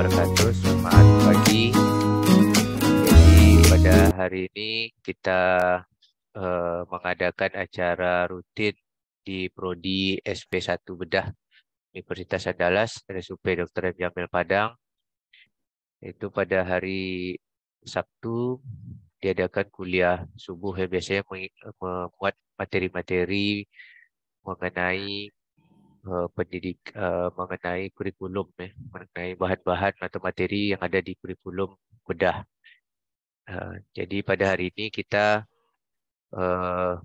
wabarakatuh. Selamat pagi. Jadi pada hari ini kita mengadakan acara rutin di Prodi SP1 Bedah Universitas Andalas, RSUP Dr. M. Jamil Padang. Itu pada hari Sabtu diadakan kuliah subuh yang biasanya memuat materi-materi mengenai mengenai kurikulum, mengenai bahan-bahan atau materi yang ada di kurikulum bedah. Jadi pada hari ini kita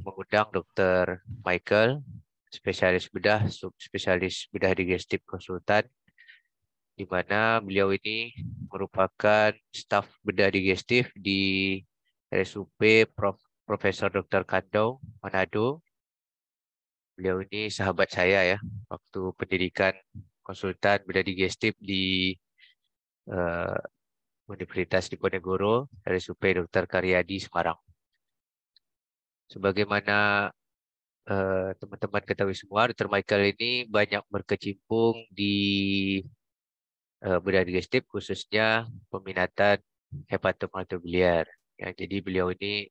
mengundang Dr. Michael, spesialis bedah, subspesialis bedah digestif konsultan, di mana beliau ini merupakan staf bedah digestif di RSUP Profesor Dr. Kandau, Manado. Beliau ini sahabat saya ya, waktu pendidikan konsultan bedah digestif di uh, Universitas Diponegoro, RSUP Dr. Karyadi, Semarang. Sebagaimana teman-teman ketahui semua, Dr. Michael ini banyak berkecimpung di bedah digestif, khususnya peminatan hepatomegalovir. Ya, jadi beliau ini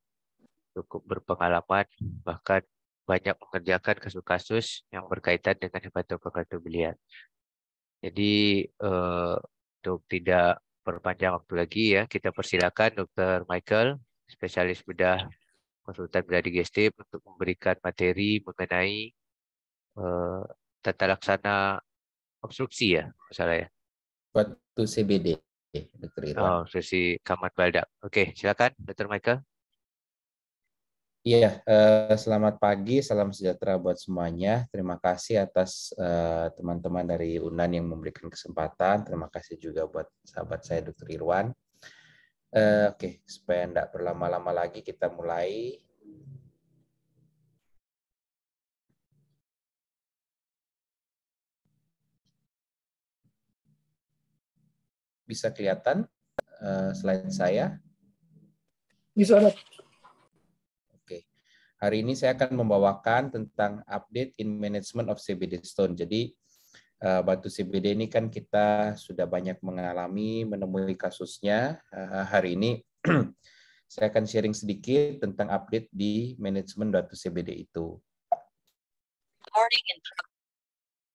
cukup berpengalaman, bahkan banyak mengerjakan kasus-kasus yang berkaitan dengan hepatomegalovir. Jadi untuk tidak berpanjang waktu lagi ya, kita persilakan Dr. Michael, spesialis bedah konsultan bedah digestif, untuk memberikan materi mengenai tata laksana obstruksi ya, masalah ya. Batu CBD, Dr. Irwan. Oh, sesi Kamat Baldak. Oke, silakan Dr. Michael. Iya, selamat pagi, salam sejahtera buat semuanya. Terima kasih atas teman-teman dari UNAN yang memberikan kesempatan. Terima kasih juga buat sahabat saya Dr. Irwan. Oke, supaya tidak berlama-lama lagi kita mulai. Bisa kelihatan slide saya? Bisa, Dok. Oke. Hari ini saya akan membawakan tentang update in management of CBD stone. Jadi batu CBD ini kan kita sudah banyak menemui kasusnya. Hari ini saya akan sharing sedikit tentang update di manajemen batu CBD itu.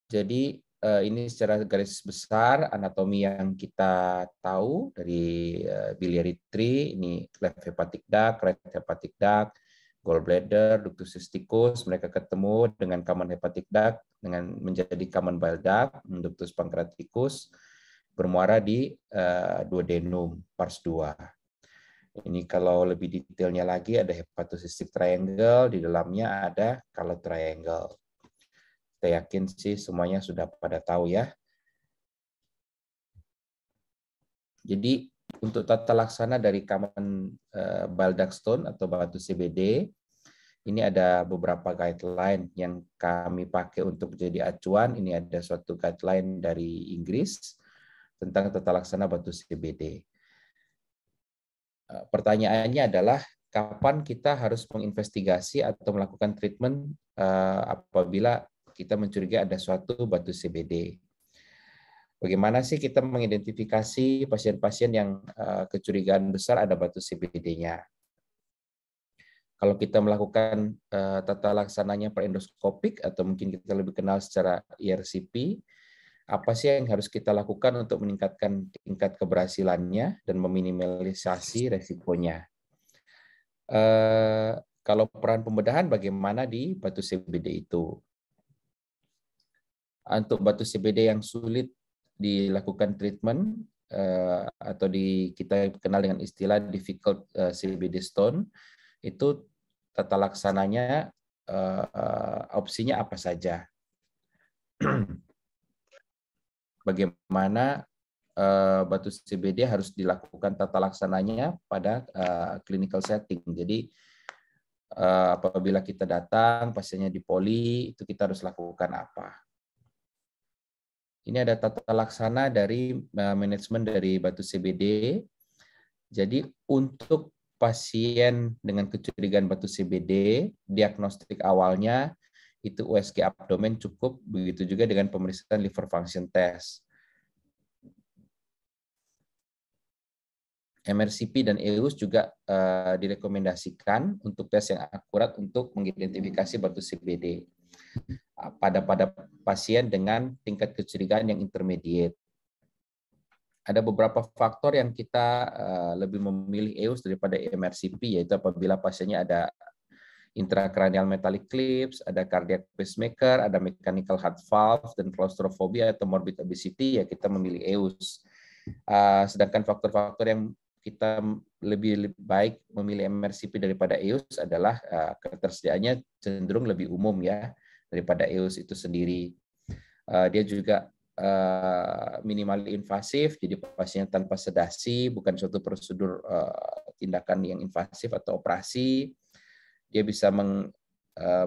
Jadi ini secara garis besar anatomi yang kita tahu dari biliary tree, ini left hepatic duct, right hepatic duct, gallbladder, ductus cysticus, mereka ketemu dengan common hepatic duct dengan menjadi common bile duct, ductus pancreaticus, bermuara di duodenum, pars 2. Ini kalau lebih detailnya lagi ada hepatocystic triangle, di dalamnya ada Callow triangle. Saya yakin sih semuanya sudah pada tahu ya. Jadi untuk tata laksana dari common bile duct stone atau batu CBD, ini ada beberapa guideline yang kami pakai untuk jadi acuan. Ini ada suatu guideline dari Inggris tentang tata laksana batu CBD. Pertanyaannya adalah kapan kita harus menginvestigasi atau melakukan treatment apabila kita mencurigai ada suatu batu CBD. Bagaimana sih kita mengidentifikasi pasien-pasien yang kecurigaan besar ada batu CBD-nya? Kalau kita melakukan tata laksananya per endoskopik atau mungkin kita lebih kenal secara ERCP, apa sih yang harus kita lakukan untuk meningkatkan tingkat keberhasilannya dan meminimalisasi resikonya? Kalau peran pembedahan bagaimana di batu CBD itu? Untuk batu CBD yang sulit dilakukan treatment atau kita kenal dengan istilah difficult CBD stone, itu tata laksananya opsinya apa saja? Bagaimana batu CBD harus dilakukan tata laksananya pada clinical setting. Jadi apabila kita datang pasiennya di poli, itu kita harus lakukan apa? Ini ada tata laksana dari manajemen dari batu CBD. Jadi untuk pasien dengan kecurigaan batu CBD, diagnostik awalnya itu USG abdomen cukup, begitu juga dengan pemeriksaan liver function test. MRCP dan EUS juga direkomendasikan untuk tes yang akurat untuk mengidentifikasi batu CBD pada pasien dengan tingkat kecurigaan yang intermediate. Ada beberapa faktor yang kita lebih memilih EUS daripada MRCP, yaitu apabila pasiennya ada intracranial metallic clips, ada cardiac pacemaker, ada mechanical heart valve, dan claustrophobia atau morbid obesity, ya kita memilih EUS. Sedangkan faktor-faktor yang kita lebih baik memilih MRCP daripada EUS adalah ketersediaannya cenderung lebih umum ya daripada EUS itu sendiri. Dia juga minimal invasif, jadi pasiennya tanpa sedasi, bukan suatu prosedur tindakan yang invasif atau operasi. Dia bisa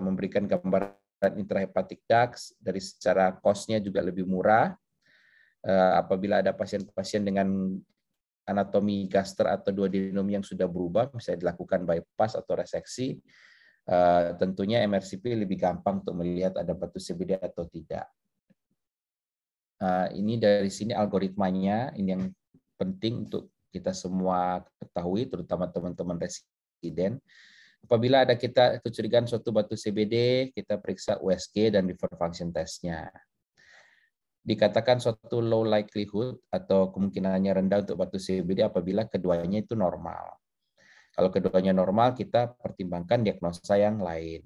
memberikan gambaran intrahepatic ducts, dari secara cost-nya juga lebih murah. Apabila ada pasien-pasien dengan anatomi gaster atau duodenum yang sudah berubah, bisa dilakukan bypass atau reseksi, tentunya MRCP lebih gampang untuk melihat ada batu CBD atau tidak. Ini dari sini algoritmanya, ini yang penting untuk kita semua ketahui, terutama teman-teman residen. Apabila ada kita kecurigaan suatu batu CBD, kita periksa USG dan liver function test-nya. Dikatakan suatu low likelihood atau kemungkinannya rendah untuk batu CBD apabila keduanya itu normal. Kalau keduanya normal, kita pertimbangkan diagnosa yang lain.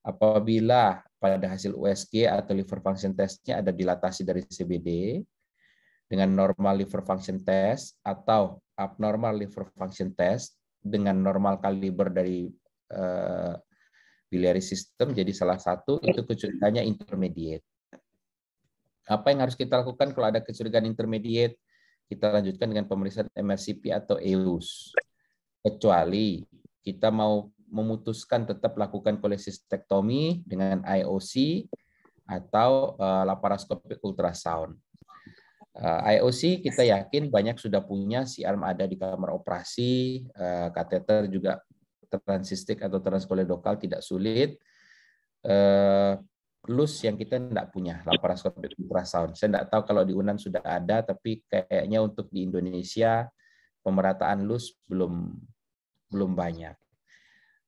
Apabila pada hasil USG atau liver function test-nya ada dilatasi dari CBD dengan normal liver function test atau abnormal liver function test dengan normal kaliber dari biliary system, jadi salah satu itu kecurigaannya intermediate. Apa yang harus kita lakukan kalau ada kecurigaan intermediate? Kita lanjutkan dengan pemeriksaan MRCP atau EUS. Kecuali kita mau memutuskan tetap lakukan kolesistektomi dengan IOC atau laparoskopik ultrasound. IOC kita yakin banyak sudah punya, C-arm ada di kamar operasi, kateter juga transistik atau transkoledokal tidak sulit. LUS yang kita tidak punya, laparoskopik ultrasound. Saya tidak tahu kalau di UNAN sudah ada, tapi kayaknya untuk di Indonesia pemerataan LUS belum banyak.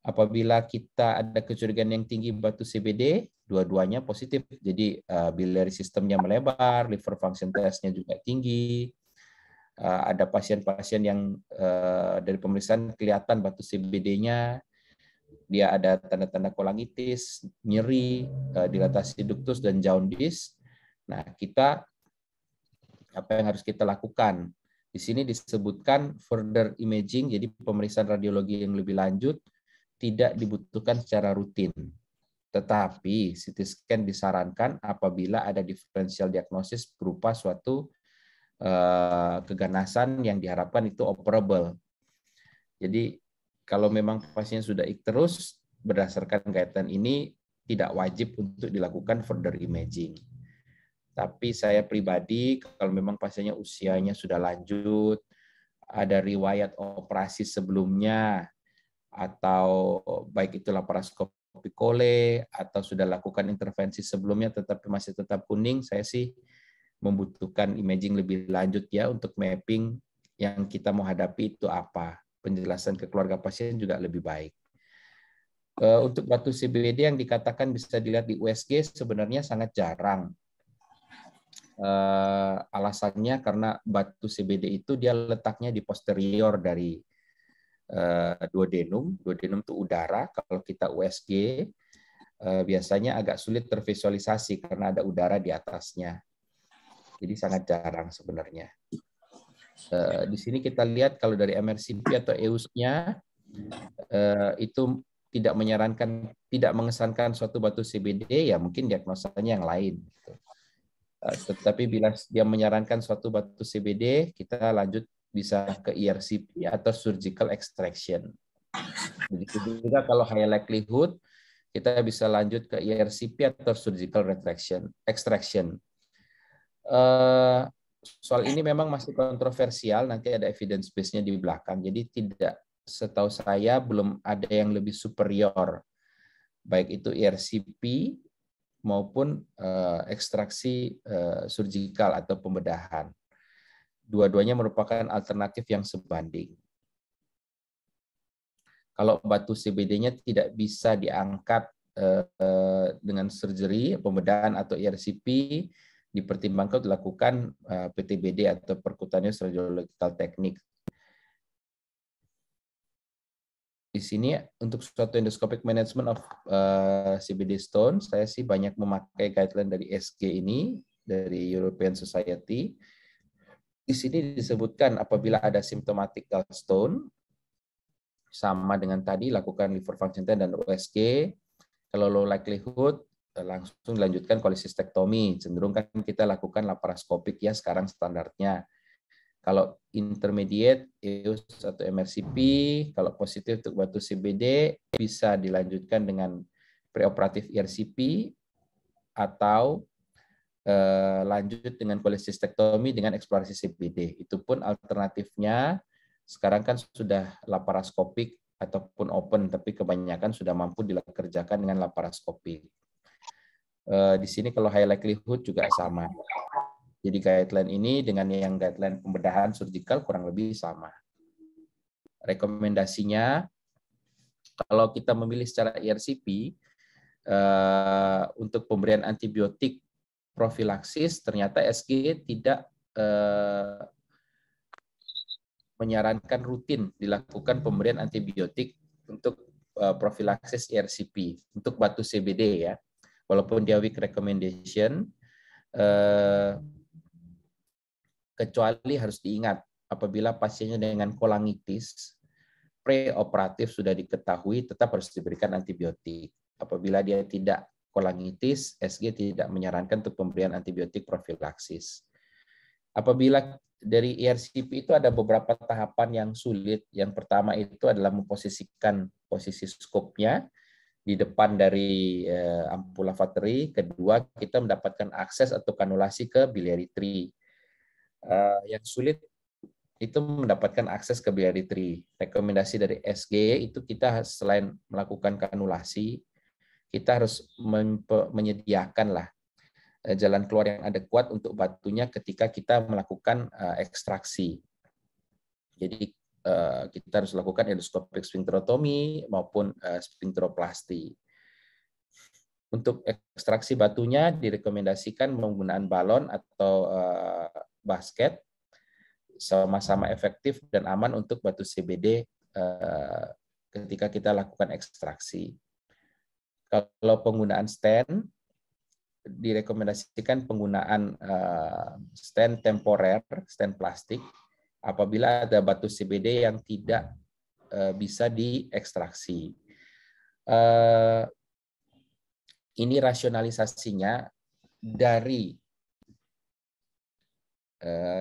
Apabila kita ada kecurigaan yang tinggi batu CBD, dua-duanya positif. Jadi biliary systemnya melebar, liver function test-nya juga tinggi. Ada pasien-pasien yang dari pemeriksaan kelihatan batu CBD-nya, dia ada tanda-tanda kolangitis, nyeri, dilatasi ductus, dan jaundice. Nah, apa yang harus kita lakukan? Di sini disebutkan further imaging, jadi pemeriksaan radiologi yang lebih lanjut tidak dibutuhkan secara rutin. Tetapi CT scan disarankan apabila ada differential diagnosis berupa suatu keganasan yang diharapkan itu operable. Jadi kalau memang pasien sudah ikterus, berdasarkan kaitan ini tidak wajib untuk dilakukan further imaging. Tapi saya pribadi, kalau memang pasiennya usianya sudah lanjut, ada riwayat operasi sebelumnya, atau baik itu laparoskopi kole, atau sudah lakukan intervensi sebelumnya tetapi masih tetap kuning, saya sih membutuhkan imaging lebih lanjut ya untuk mapping yang kita mau hadapi itu apa. Penjelasan ke keluarga pasien juga lebih baik. Untuk batu CBD yang dikatakan bisa dilihat di USG sebenarnya sangat jarang. Alasannya karena batu CBD itu dia letaknya di posterior dari duodenum. Duodenum itu udara. Kalau kita USG biasanya agak sulit tervisualisasi karena ada udara di atasnya. Jadi sangat jarang sebenarnya. Di sini kita lihat kalau dari MRCP atau EUS-nya itu tidak mengesankan suatu batu CBD, ya mungkin diagnosanya yang lain. Tetapi bila dia menyarankan suatu batu CBD, kita lanjut bisa ke ERCP atau surgical extraction. Begitu juga kalau high likelihood, kita bisa lanjut ke ERCP atau surgical extraction. Soal ini memang masih kontroversial, nanti ada evidence base-nya di belakang. Jadi tidak, setahu saya belum ada yang lebih superior, baik itu ERCP maupun ekstraksi surgical atau pembedahan. Dua-duanya merupakan alternatif yang sebanding. Kalau batu CBD-nya tidak bisa diangkat dengan surgery, pembedahan atau ERCP, dipertimbangkan dilakukan PTBD atau percutaneous radiological technique. Di sini untuk suatu endoscopic management of CBD stone, saya sih banyak memakai guideline dari SG ini, dari European Society. Di sini disebutkan apabila ada symptomatic gallstone, sama dengan tadi lakukan liver function test dan USG. Kalau low likelihood, langsung dilanjutkan cholecystectomy. Cenderung kan kita lakukan laparoskopik ya sekarang standarnya. Kalau intermediate, EUS atau MRCP, kalau positif untuk batu CBD, bisa dilanjutkan dengan preoperatif ERCP atau lanjut dengan cholecystectomy dengan eksplorasi CBD. Itu pun alternatifnya sekarang kan sudah laparoskopik ataupun open, tapi kebanyakan sudah mampu dikerjakan dengan laparoskopik. Di sini kalau high likelihood juga sama. Jadi guideline ini dengan yang guideline pembedahan surgical kurang lebih sama. Rekomendasinya, kalau kita memilih secara ERCP, untuk pemberian antibiotik profilaksis, ternyata SG tidak menyarankan rutin dilakukan pemberian antibiotik untuk profilaksis ERCP, untuk batu CBD ya. Walaupun dia weak recommendation, kecuali harus diingat apabila pasiennya dengan kolangitis preoperatif sudah diketahui tetap harus diberikan antibiotik. Apabila dia tidak kolangitis, SG tidak menyarankan untuk pemberian antibiotik profilaksis. Apabila dari ERCP itu ada beberapa tahapan yang sulit. Yang pertama itu adalah memposisikan posisi skopnya di depan dari ampula vateri. Kedua, kita mendapatkan akses atau kanulasi ke biliary tree. Yang sulit itu mendapatkan akses ke biliary tree. Rekomendasi dari SG itu kita selain melakukan kanulasi, kita harus menyediakan lah jalan keluar yang adekuat untuk batunya ketika kita melakukan ekstraksi. Jadi kita harus lakukan endoscopic sphincterotomy maupun sphincteroplasty. Untuk ekstraksi batunya direkomendasikan menggunakan balon atau basket, sama-sama efektif dan aman untuk batu CBD ketika kita lakukan ekstraksi. Kalau penggunaan stent, direkomendasikan penggunaan stent temporer, stent plastik, apabila ada batu CBD yang tidak bisa diekstraksi. Ini rasionalisasinya dari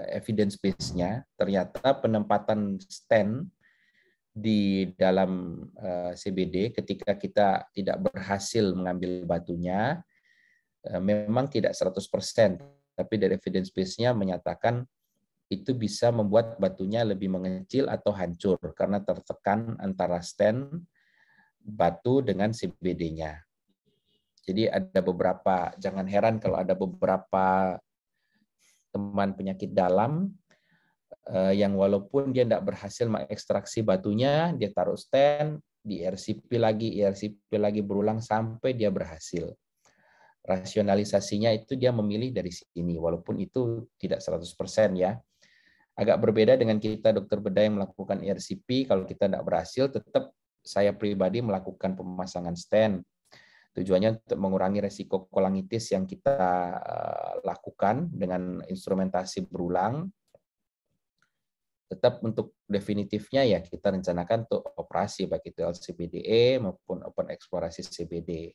evidence base-nya, ternyata penempatan stent di dalam CBD ketika kita tidak berhasil mengambil batunya memang tidak 100%, tapi dari evidence base-nya menyatakan itu bisa membuat batunya lebih mengecil atau hancur karena tertekan antara stent batu dengan CBD-nya. Jadi ada beberapa, jangan heran kalau ada beberapa teman penyakit dalam yang walaupun dia tidak berhasil mengekstraksi batunya, dia taruh stent, di ERCP lagi berulang sampai dia berhasil. Rasionalisasinya itu dia memilih dari sini, walaupun itu tidak 100% ya. Agak berbeda dengan kita dokter bedah yang melakukan ERCP, kalau kita tidak berhasil, tetap saya pribadi melakukan pemasangan stent. Tujuannya untuk mengurangi resiko kolangitis yang kita lakukan dengan instrumentasi berulang. Tetap untuk definitifnya ya kita rencanakan untuk operasi baik itu LCBDE maupun open eksplorasi CBD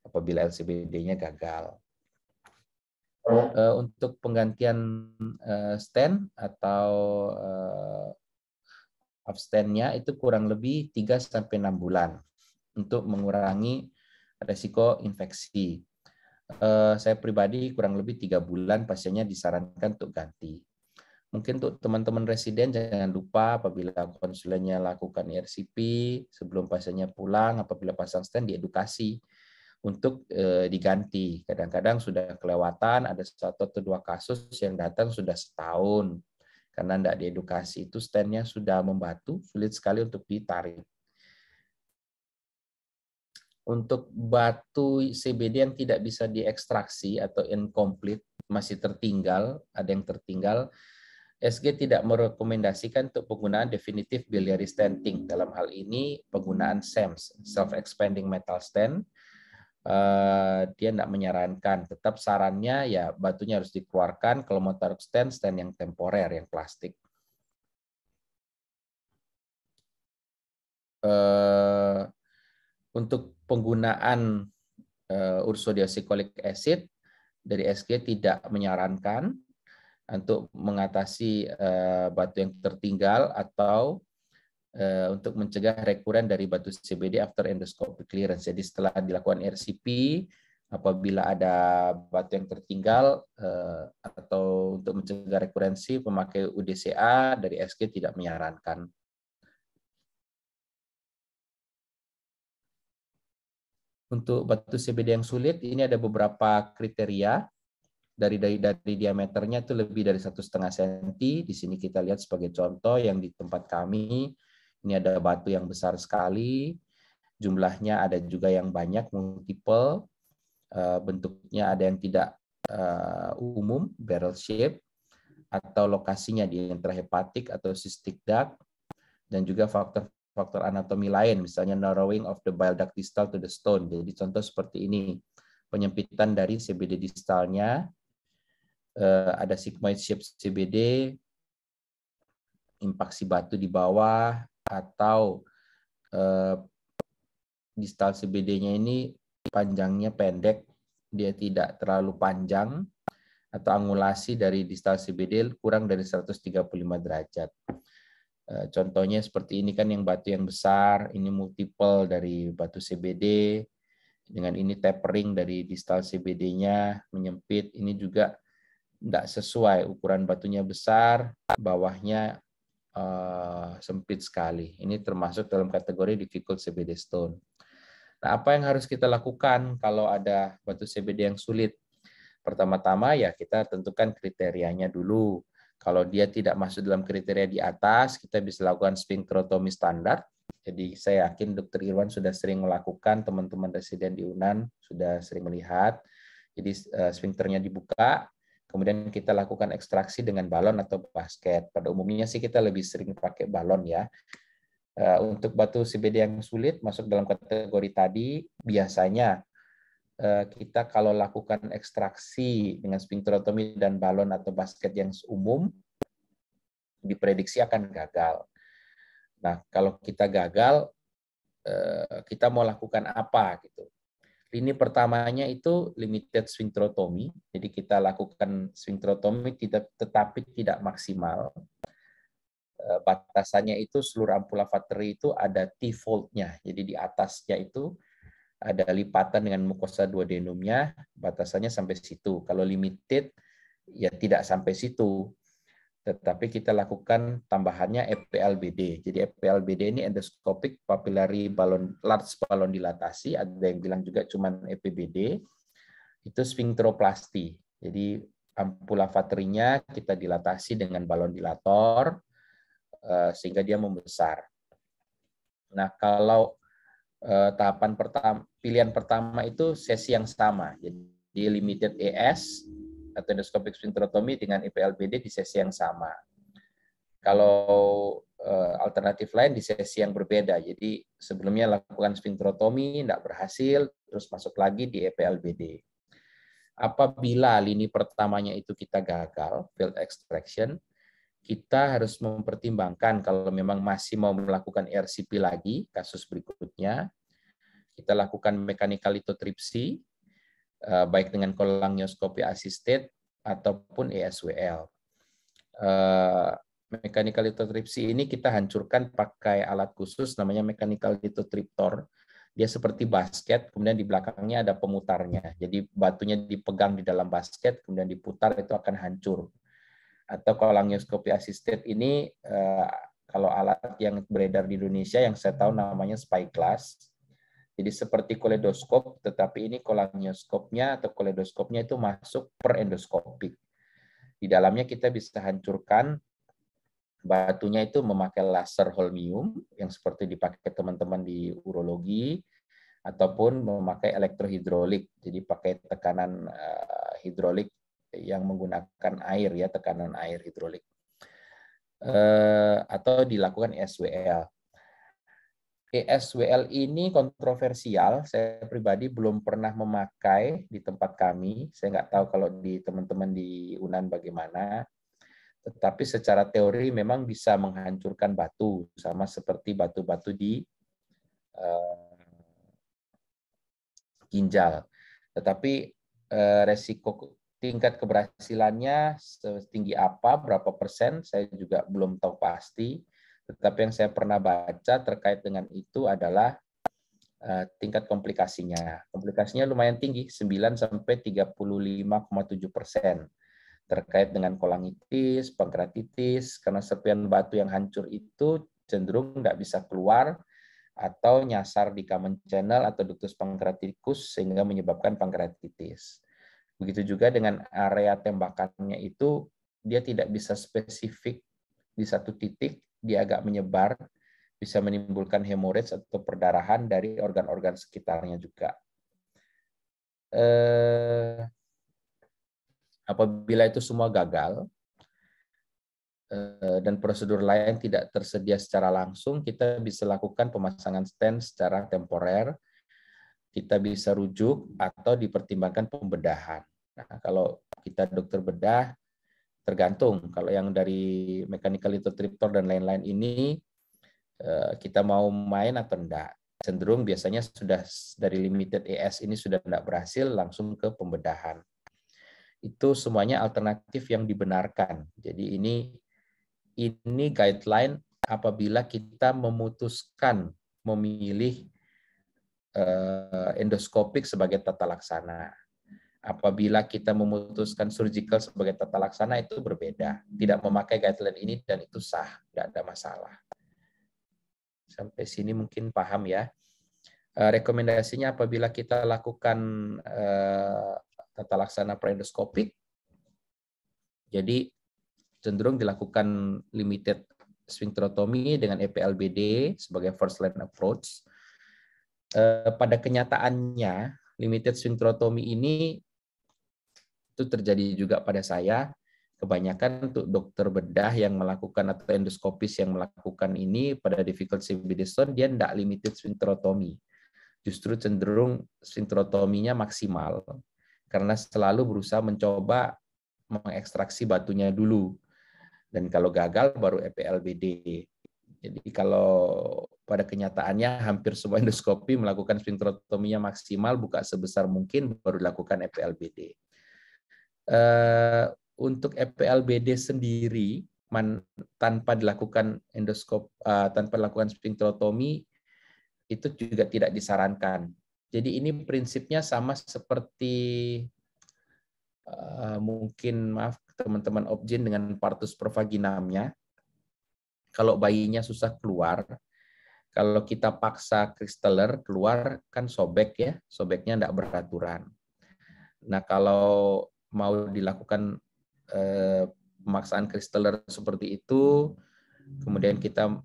apabila LCBD-nya gagal. Untuk penggantian stent atau abstennya itu kurang lebih 3-6 bulan untuk mengurangi resiko infeksi. Saya pribadi kurang lebih 3 bulan pasiennya disarankan untuk ganti. Mungkin untuk teman-teman residen jangan lupa apabila konsulennya lakukan ERCP sebelum pasiennya pulang, apabila pasang stent diedukasi untuk diganti. Kadang-kadang sudah kelewatan, ada 1 atau 2 kasus yang datang sudah setahun. karena tidak diedukasi, itu stennya sudah membatu, sulit sekali untuk ditarik. Untuk batu CBD yang tidak bisa diekstraksi atau incomplete, masih tertinggal, ada yang tertinggal, SG tidak merekomendasikan untuk penggunaan definitive biliary stenting. Dalam hal ini penggunaan SEMS, self-expanding metal stent, dia tidak menyarankan. Tetap sarannya ya batunya harus dikeluarkan. Kalau mau taruh stent yang temporer, yang plastik. Untuk penggunaan ursodeoxycholic acid dari SG tidak menyarankan untuk mengatasi batu yang tertinggal atau untuk mencegah rekuren dari batu CBD after endoscopic clearance. Jadi setelah dilakukan RCP, apabila ada batu yang tertinggal atau untuk mencegah rekurensi, pemakai UDCA dari SG tidak menyarankan. Untuk batu CBD yang sulit, ini ada beberapa kriteria. Dari diameternya itu lebih dari 1,5 cm. Di sini kita lihat sebagai contoh yang di tempat kami, ini ada batu yang besar sekali, jumlahnya ada juga yang banyak, multiple, bentuknya ada yang tidak umum, barrel shape, atau lokasinya di intrahepatik atau cystic duct, dan juga faktor anatomi lain, misalnya narrowing of the bile duct distal to the stone. Jadi contoh seperti ini, penyempitan dari CBD distalnya, ada sigmoid shape CBD, impaksi batu di bawah, atau distal CBD-nya ini panjangnya pendek, dia tidak terlalu panjang, atau angulasi dari distal CBD kurang dari 135 derajat. Contohnya seperti ini kan yang batu yang besar, ini multiple dari batu CBD, dengan ini tapering dari distal CBD-nya, menyempit, ini juga tidak sesuai, ukuran batunya besar, bawahnya sempit sekali. Ini termasuk dalam kategori difficult CBD stone. Nah, apa yang harus kita lakukan kalau ada batu CBD yang sulit? Pertama-tama ya kita tentukan kriterianya dulu. Kalau dia tidak masuk dalam kriteria di atas, kita bisa lakukan sphincterotomy standar. Jadi saya yakin Dr. Irwan sudah sering melakukan, teman-teman residen di UNAN sudah sering melihat. Jadi sphincternya dibuka, kemudian kita lakukan ekstraksi dengan balon atau basket. Pada umumnya sih kita lebih sering pakai balon ya. Untuk batu CBD yang sulit masuk dalam kategori tadi, biasanya kita kalau lakukan ekstraksi dengan sphincterotomy dan balon atau basket yang umum, diprediksi akan gagal. Nah, kalau kita gagal, kita mau lakukan apa gitu? Lini pertamanya itu limited sphincterotomy, jadi kita lakukan sphincterotomy tetapi tidak maksimal. Batasannya itu seluruh ampula vateri itu ada T-fold-nya, jadi di atasnya itu ada lipatan dengan mukosa duodenumnya, batasannya sampai situ. Kalau limited, ya tidak sampai situ. Tetapi kita lakukan tambahannya EPLBD. Jadi EPLBD ini endoscopic papillary balloon, large balloon dilatasi, ada yang bilang juga cuman EPBD. Itu sphincteroplasty. Jadi ampula vaterinya kita dilatasi dengan balon dilator sehingga dia membesar. Nah, kalau tahapan pertama, pilihan pertama itu sesi yang sama. Jadi limited ES atau endoscopic sphincterotomy dengan EPLBD di sesi yang sama. Kalau alternatif lain di sesi yang berbeda. Jadi sebelumnya lakukan sphincterotomy, tidak berhasil, terus masuk lagi di EPLBD. Apabila lini pertamanya itu kita gagal, failed extraction, kita harus mempertimbangkan kalau memang masih mau melakukan RCP lagi, kasus berikutnya, kita lakukan mechanical lithotripsy, baik dengan kolangioskopi assisted ataupun ESWL. Mechanical lithotripsy ini kita hancurkan pakai alat khusus namanya mechanical lithotriptor. Dia seperti basket, kemudian di belakangnya ada pemutarnya. Jadi batunya dipegang di dalam basket, kemudian diputar, itu akan hancur. Atau kolangioskopi assisted ini, kalau alat yang beredar di Indonesia yang saya tahu namanya Spyglass. Jadi seperti koledoskop, tetapi ini kolangioskopnya atau koledoskopnya itu masuk per endoskopik. Di dalamnya kita bisa hancurkan Batunya itu memakai laser holmium yang seperti dipakai teman-teman di urologi, ataupun memakai elektrohidrolik, jadi pakai tekanan hidrolik yang menggunakan air ya, tekanan air hidrolik, atau dilakukan ESWL. ESWL ini kontroversial, saya pribadi belum pernah memakai di tempat kami, saya nggak tahu kalau di teman-teman di UNAN bagaimana. Tetapi secara teori memang bisa menghancurkan batu, sama seperti batu-batu di ginjal. Tetapi resiko tingkat keberhasilannya setinggi apa, berapa persen, saya juga belum tahu pasti. Tetapi yang saya pernah baca terkait dengan itu adalah tingkat komplikasinya. Komplikasinya lumayan tinggi, 9-35,7%. Terkait dengan kolangitis, pankreatitis, karena serpian batu yang hancur itu cenderung tidak bisa keluar atau nyasar di common channel atau ductus pankreaticus sehingga menyebabkan pankreatitis. Begitu juga dengan area tembakannya itu, dia tidak bisa spesifik di satu titik, dia agak menyebar, bisa menimbulkan hemorrhage atau perdarahan dari organ-organ sekitarnya juga. Apabila itu semua gagal dan prosedur lain tidak tersedia secara langsung, kita bisa lakukan pemasangan stent secara temporer, kita bisa rujuk atau dipertimbangkan pembedahan. Nah, kalau kita dokter bedah, tergantung. Kalau yang dari mechanical lithotripsy dan lain-lain ini, kita mau main atau enggak. Cenderung biasanya sudah dari limited ES ini sudah tidak berhasil, langsung ke pembedahan. Itu semuanya alternatif yang dibenarkan. Jadi ini guideline apabila kita memutuskan memilih endoskopik sebagai tata laksana. Apabila kita memutuskan surgical sebagai tata laksana itu berbeda. Tidak memakai guideline ini dan itu sah, tidak ada masalah. Sampai sini mungkin paham ya. Rekomendasinya apabila kita lakukan tata laksana pre-endoskopik, jadi cenderung dilakukan limited sphincterotomy dengan EPLBD sebagai first line approach. Pada kenyataannya, limited sphincterotomy ini itu terjadi juga pada saya. Kebanyakan untuk dokter bedah yang melakukan atau endoskopis yang melakukan ini pada difficult CVD stone, dia tidak limited sphincterotomy. Justru cenderung sphincterotominya maksimal karena selalu berusaha mencoba mengekstraksi batunya dulu. Dan kalau gagal baru EPLBD. Jadi kalau pada kenyataannya hampir semua endoskopi melakukan sphincterotominya maksimal, buka sebesar mungkin, baru dilakukan EPLBD. Untuk EPLBD sendiri, tanpa dilakukan tanpa dilakukan sphincterotomi, itu juga tidak disarankan. Jadi ini prinsipnya sama seperti mungkin maaf teman-teman objin dengan partus provaginamnya. Kalau bayinya susah keluar, kalau kita paksa kristaller keluar kan sobek ya, sobeknya tidak beraturan. Nah kalau mau dilakukan pemaksaan kristaller seperti itu, kemudian kita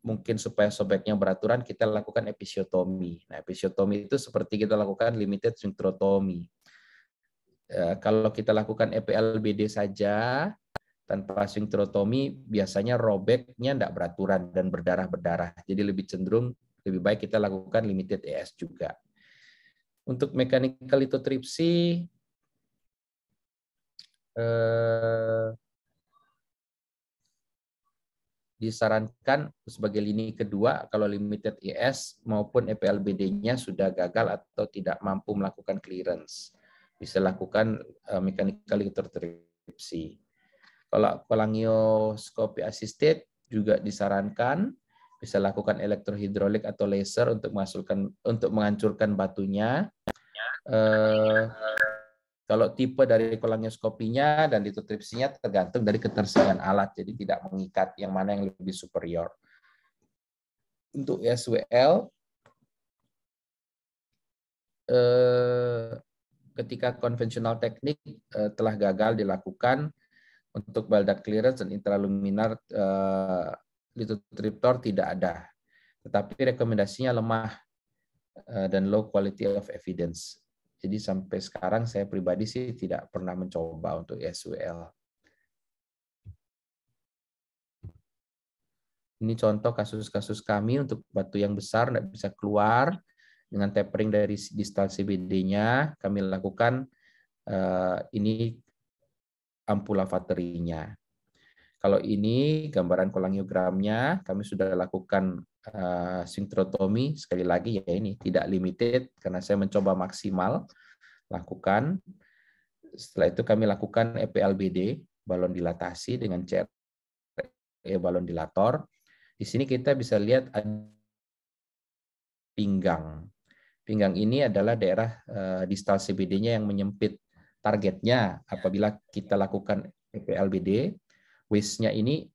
mungkin supaya sobeknya beraturan, kita lakukan episiotomi. Nah, episiotomi itu seperti kita lakukan limited sphincterotomy. Kalau kita lakukan EPLBD saja, tanpa sphincterotomy, biasanya robeknya tidak beraturan dan berdarah-berdarah. Jadi lebih cenderung, lebih baik kita lakukan limited ES juga. Untuk mechanical lithotripsy, disarankan sebagai lini kedua kalau limited ES maupun EPLBD-nya sudah gagal atau tidak mampu melakukan clearance. Bisa lakukan mechanical lithotripsy. Kalau kolangioskopi assisted juga disarankan bisa lakukan elektrohidrolik atau laser untuk menghancurkan batunya. Kalau tipe dari kolangioskopinya dan lithotripsinya tergantung dari ketersediaan alat, jadi tidak mengikat yang mana yang lebih superior. Untuk SWL, ketika konvensional teknik telah gagal dilakukan, Untuk bile duct clearance dan intraluminar lithotriptor tidak ada. Tetapi rekomendasinya lemah dan low quality of evidence. Jadi sampai sekarang saya pribadi sih tidak pernah mencoba untuk SWL. Ini contoh kasus-kasus kami untuk batu yang besar tidak bisa keluar dengan tapering dari distal CBD-nya. Kami lakukan ini ampulavatorinya. Kalau ini gambaran kolangiogramnya, kami sudah lakukan sinkrotomi. Sekali lagi ya ini tidak limited karena saya mencoba maksimal lakukan. Setelah itu kami lakukan EPLBD, balon dilatasi dengan CRE balon dilator. Di sini kita bisa lihat ada pinggang. Pinggang ini adalah daerah distal CBD-nya yang menyempit. Targetnya apabila kita lakukan EPLBD, waste-nya ini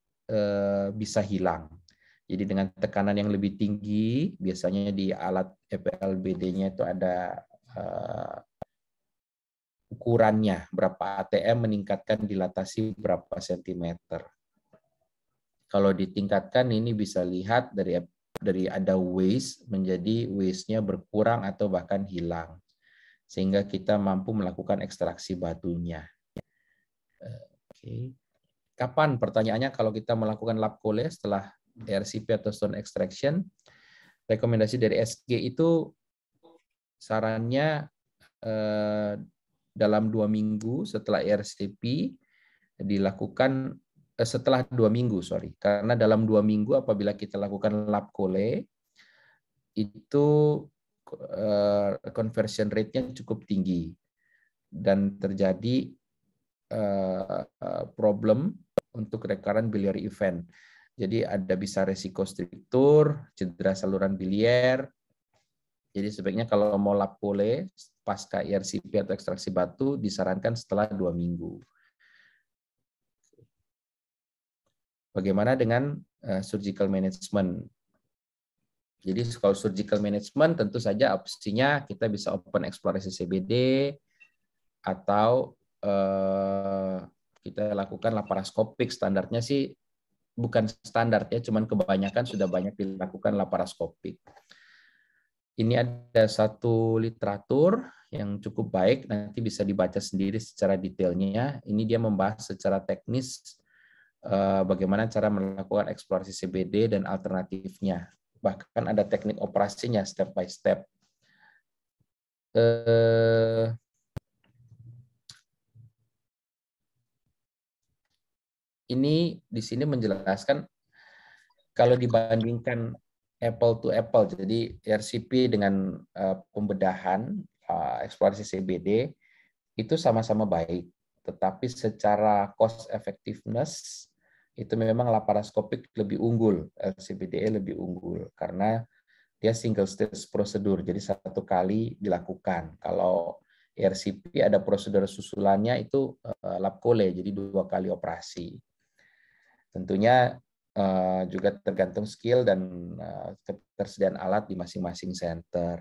bisa hilang. Jadi dengan tekanan yang lebih tinggi, biasanya di alat EPLBD-nya itu ada ukurannya, berapa ATM meningkatkan dilatasi berapa sentimeter. Kalau ditingkatkan ini bisa lihat dari ada waste menjadi waste-nya berkurang atau bahkan hilang. Sehingga kita mampu melakukan ekstraksi batunya. Oke. Kapan pertanyaannya kalau kita melakukan lap kole setelah RCP atau stone extraction? Rekomendasi dari SG itu sarannya dalam 2 minggu setelah RCP dilakukan setelah 2 minggu, karena dalam 2 minggu apabila kita lakukan lap kole itu conversion rate-nya cukup tinggi dan terjadi problem untuk recurrent biliary event. Jadi ada bisa resiko struktur, cedera saluran biliar. Jadi sebaiknya kalau mau lap kole pasca IRCP atau ekstraksi batu disarankan setelah 2 minggu. Bagaimana dengan surgical management? Jadi kalau surgical management tentu saja opsinya kita bisa open eksplorasi CBD atau kita lakukan laparoskopik. Standarnya sih bukan standar ya, cuman kebanyakan sudah banyak dilakukan laparoskopik. Ini ada satu literatur yang cukup baik, nanti bisa dibaca sendiri secara detailnya. Ini dia membahas secara teknis bagaimana cara melakukan eksplorasi CBD dan alternatifnya. Bahkan ada teknik operasinya step by step. Ini di sini menjelaskan kalau dibandingkan apple to apple, jadi RCP dengan pembedahan eksplorasi CBD itu sama-sama baik, tetapi secara cost effectiveness itu memang laparoskopik lebih unggul, CBDE lebih unggul karena dia single stage prosedur, jadi satu kali dilakukan. Kalau RCP ada prosedur susulannya itu lap kole, jadi 2 kali operasi. Tentunya juga tergantung skill dan ketersediaan alat di masing-masing center.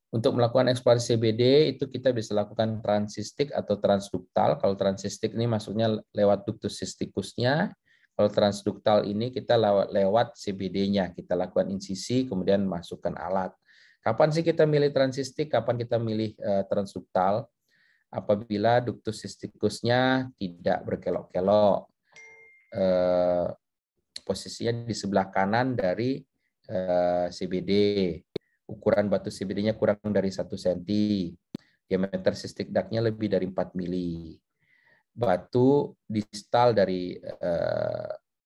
Untuk melakukan eksplorasi CBD itu kita bisa lakukan transistik atau transduktal. Kalau transistik ini masuknya lewat ductus cysticusnya. Kalau transduktal ini kita lewat CBD-nya. Kita lakukan insisi kemudian masukkan alat. Kapan sih kita milih transistik? Kapan kita milih transduktal? Apabila ductus cysticusnya tidak berkelok-kelok. Posisinya di sebelah kanan dari CBD. Ukuran batu CBD-nya kurang dari 1 cm. Diameter cystic duct-nya lebih dari 4 mili. Batu distal dari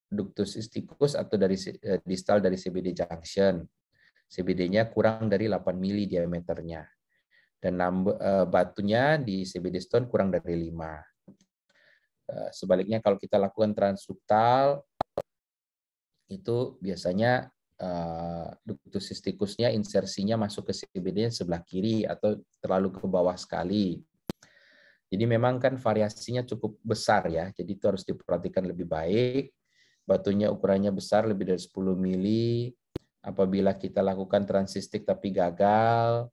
ductus cysticus atau dari distal dari CBD junction. CBD-nya kurang dari 8 mili diameternya. Dan batunya di CBD stone kurang dari 5. Sebaliknya kalau kita lakukan transduktal, itu biasanya ductus cysticusnya insersinya masuk ke CBD sebelah kiri atau terlalu ke bawah sekali. Jadi memang kan variasinya cukup besar ya, jadi itu harus diperhatikan lebih baik. Batunya ukurannya besar lebih dari 10 mili. Apabila kita lakukan transistik tapi gagal,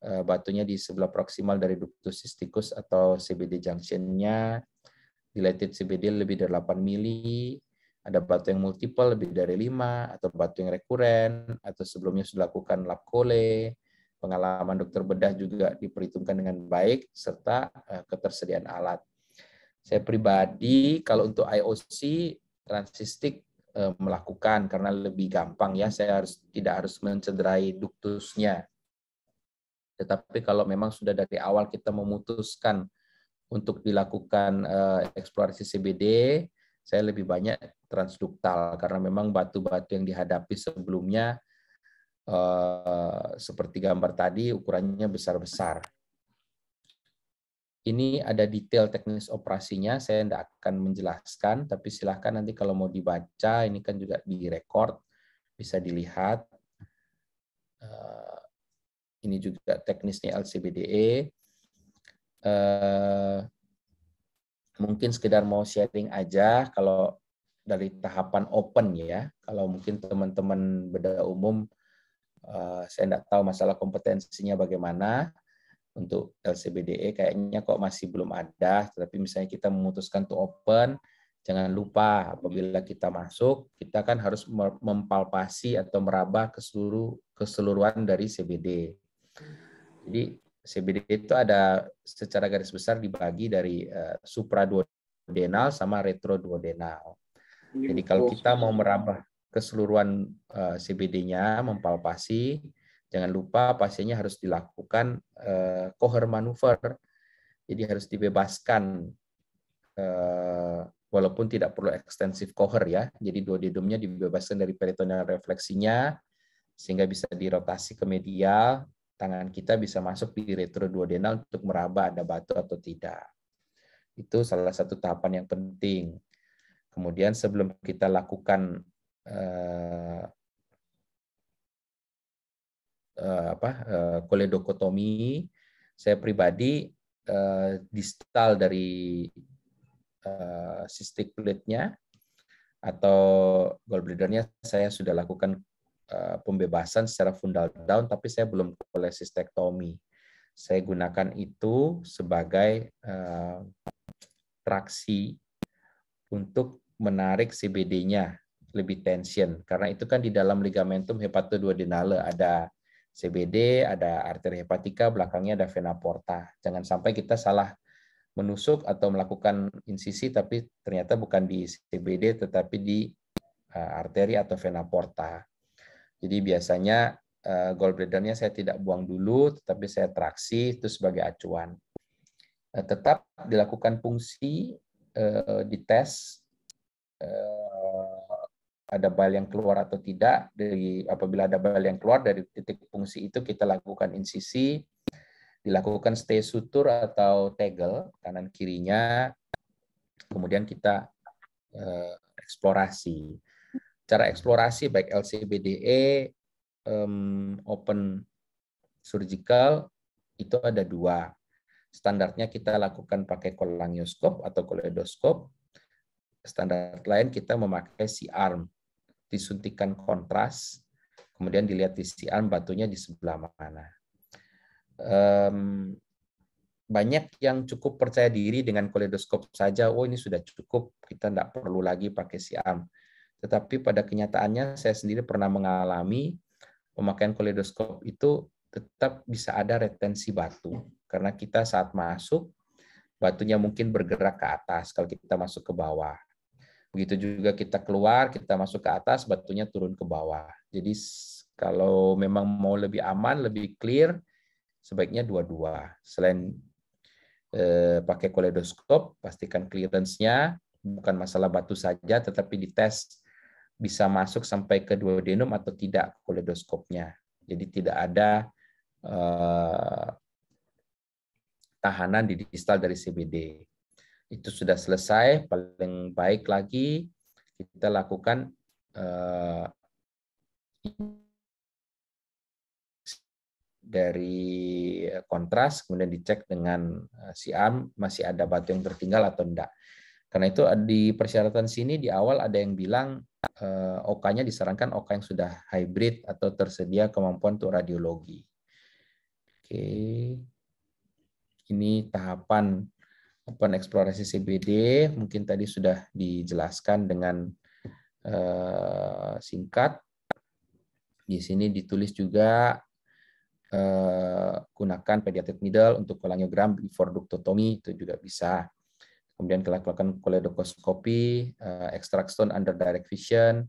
batunya di sebelah proksimal dari ductus cysticus atau CBD junction-nya, dilated CBD lebih dari 8 mili, ada batu yang multiple lebih dari 5, atau batu yang rekuren, atau sebelumnya sudah lakukan lab chole, pengalaman dokter bedah juga diperhitungkan dengan baik, serta ketersediaan alat. Saya pribadi, kalau untuk IOC, transistik melakukan karena lebih gampang ya, saya tidak harus mencederai duktusnya. Tetapi kalau memang sudah dari awal kita memutuskan untuk dilakukan eksplorasi CBD, saya lebih banyak transduktal karena memang batu-batu yang dihadapi sebelumnya seperti gambar tadi ukurannya besar-besar. Ini ada detail teknis operasinya, saya tidak akan menjelaskan, tapi silahkan nanti kalau mau dibaca, ini kan juga direkord, bisa dilihat. Ini juga teknisnya LCBDE. Mungkin sekedar mau sharing aja kalau dari tahapan open ya. Kalau mungkin teman-teman bedah umum, saya tidak tahu masalah kompetensinya bagaimana. Untuk LCBDE kayaknya kok masih belum ada. Tapi misalnya kita memutuskan untuk open, jangan lupa apabila kita masuk, kita kan harus mempalpasi atau meraba keseluruhan dari CBD. Jadi CBD itu ada secara garis besar dibagi dari supraduodenal sama retroduodenal. Jadi kalau kita mau merambah keseluruhan CBD-nya, mempalpasi, jangan lupa pasiennya harus dilakukan coher maneuver. Jadi harus dibebaskan walaupun tidak perlu ekstensif coher ya. Jadi duodenumnya dibebaskan dari peritoneal refleksinya sehingga bisa dirotasi ke medial. Tangan kita bisa masuk di retroduodenal untuk meraba ada batu atau tidak. Itu salah satu tahapan yang penting. Kemudian sebelum kita lakukan koledokotomi, saya pribadi distal dari cystic plate-nya atau gallbladder-nya saya sudah lakukan pembebasan secara fundal down, tapi saya belum kolesistektomi. Saya gunakan itu sebagai traksi untuk menarik CBD-nya lebih tension. Karena itu kan di dalam ligamentum hepatoduodenale ada CBD, ada arteri hepatika, belakangnya ada vena porta. Jangan sampai kita salah menusuk atau melakukan insisi, tapi ternyata bukan di CBD, tetapi di arteri atau vena porta. Jadi biasanya gallbladder-nya saya tidak buang dulu, tetapi saya traksi itu sebagai acuan. Tetap dilakukan fungsi, dites ada bile yang keluar atau tidak. Apabila ada bile yang keluar dari titik fungsi itu kita lakukan insisi, dilakukan stay suture atau tegel kanan kirinya, kemudian kita eksplorasi. Cara eksplorasi baik LCBDE, open surgical itu ada 2. Standarnya kita lakukan pakai kolangioskop atau koledoskop. Standar lain kita memakai C-arm, disuntikan kontras, kemudian dilihat di C-arm batunya di sebelah mana. Banyak yang cukup percaya diri dengan koledoskop saja, oh ini sudah cukup, kita tidak perlu lagi pakai C-arm. Tetapi pada kenyataannya saya sendiri pernah mengalami pemakaian koledoskop itu tetap bisa ada retensi batu. Karena kita saat masuk, batunya mungkin bergerak ke atas kalau kita masuk ke bawah. Begitu juga kita keluar, kita masuk ke atas, batunya turun ke bawah. Jadi kalau memang mau lebih aman, lebih clear, sebaiknya dua-dua. Selain pakai koledoskop, pastikan clearance-nya, bukan masalah batu saja, tetapi dites bisa masuk sampai ke duodenum atau tidak koledoskopnya. Jadi tidak ada tahanan di distal dari CBD. Itu sudah selesai, paling baik lagi kita lakukan dari kontras, kemudian dicek dengan C-arm masih ada batu yang tertinggal atau enggak. Karena itu di persyaratan sini di awal ada yang bilang OK-nya disarankan OK yang sudah hybrid atau tersedia kemampuan untuk radiologi. Oke. Ini tahapan eksplorasi CBD, mungkin tadi sudah dijelaskan dengan singkat. Di sini ditulis juga gunakan pediatric needle untuk kolangiogram before ductotomy, itu juga bisa. Kemudian kita lakukan choledoskopi, extract stone under direct vision.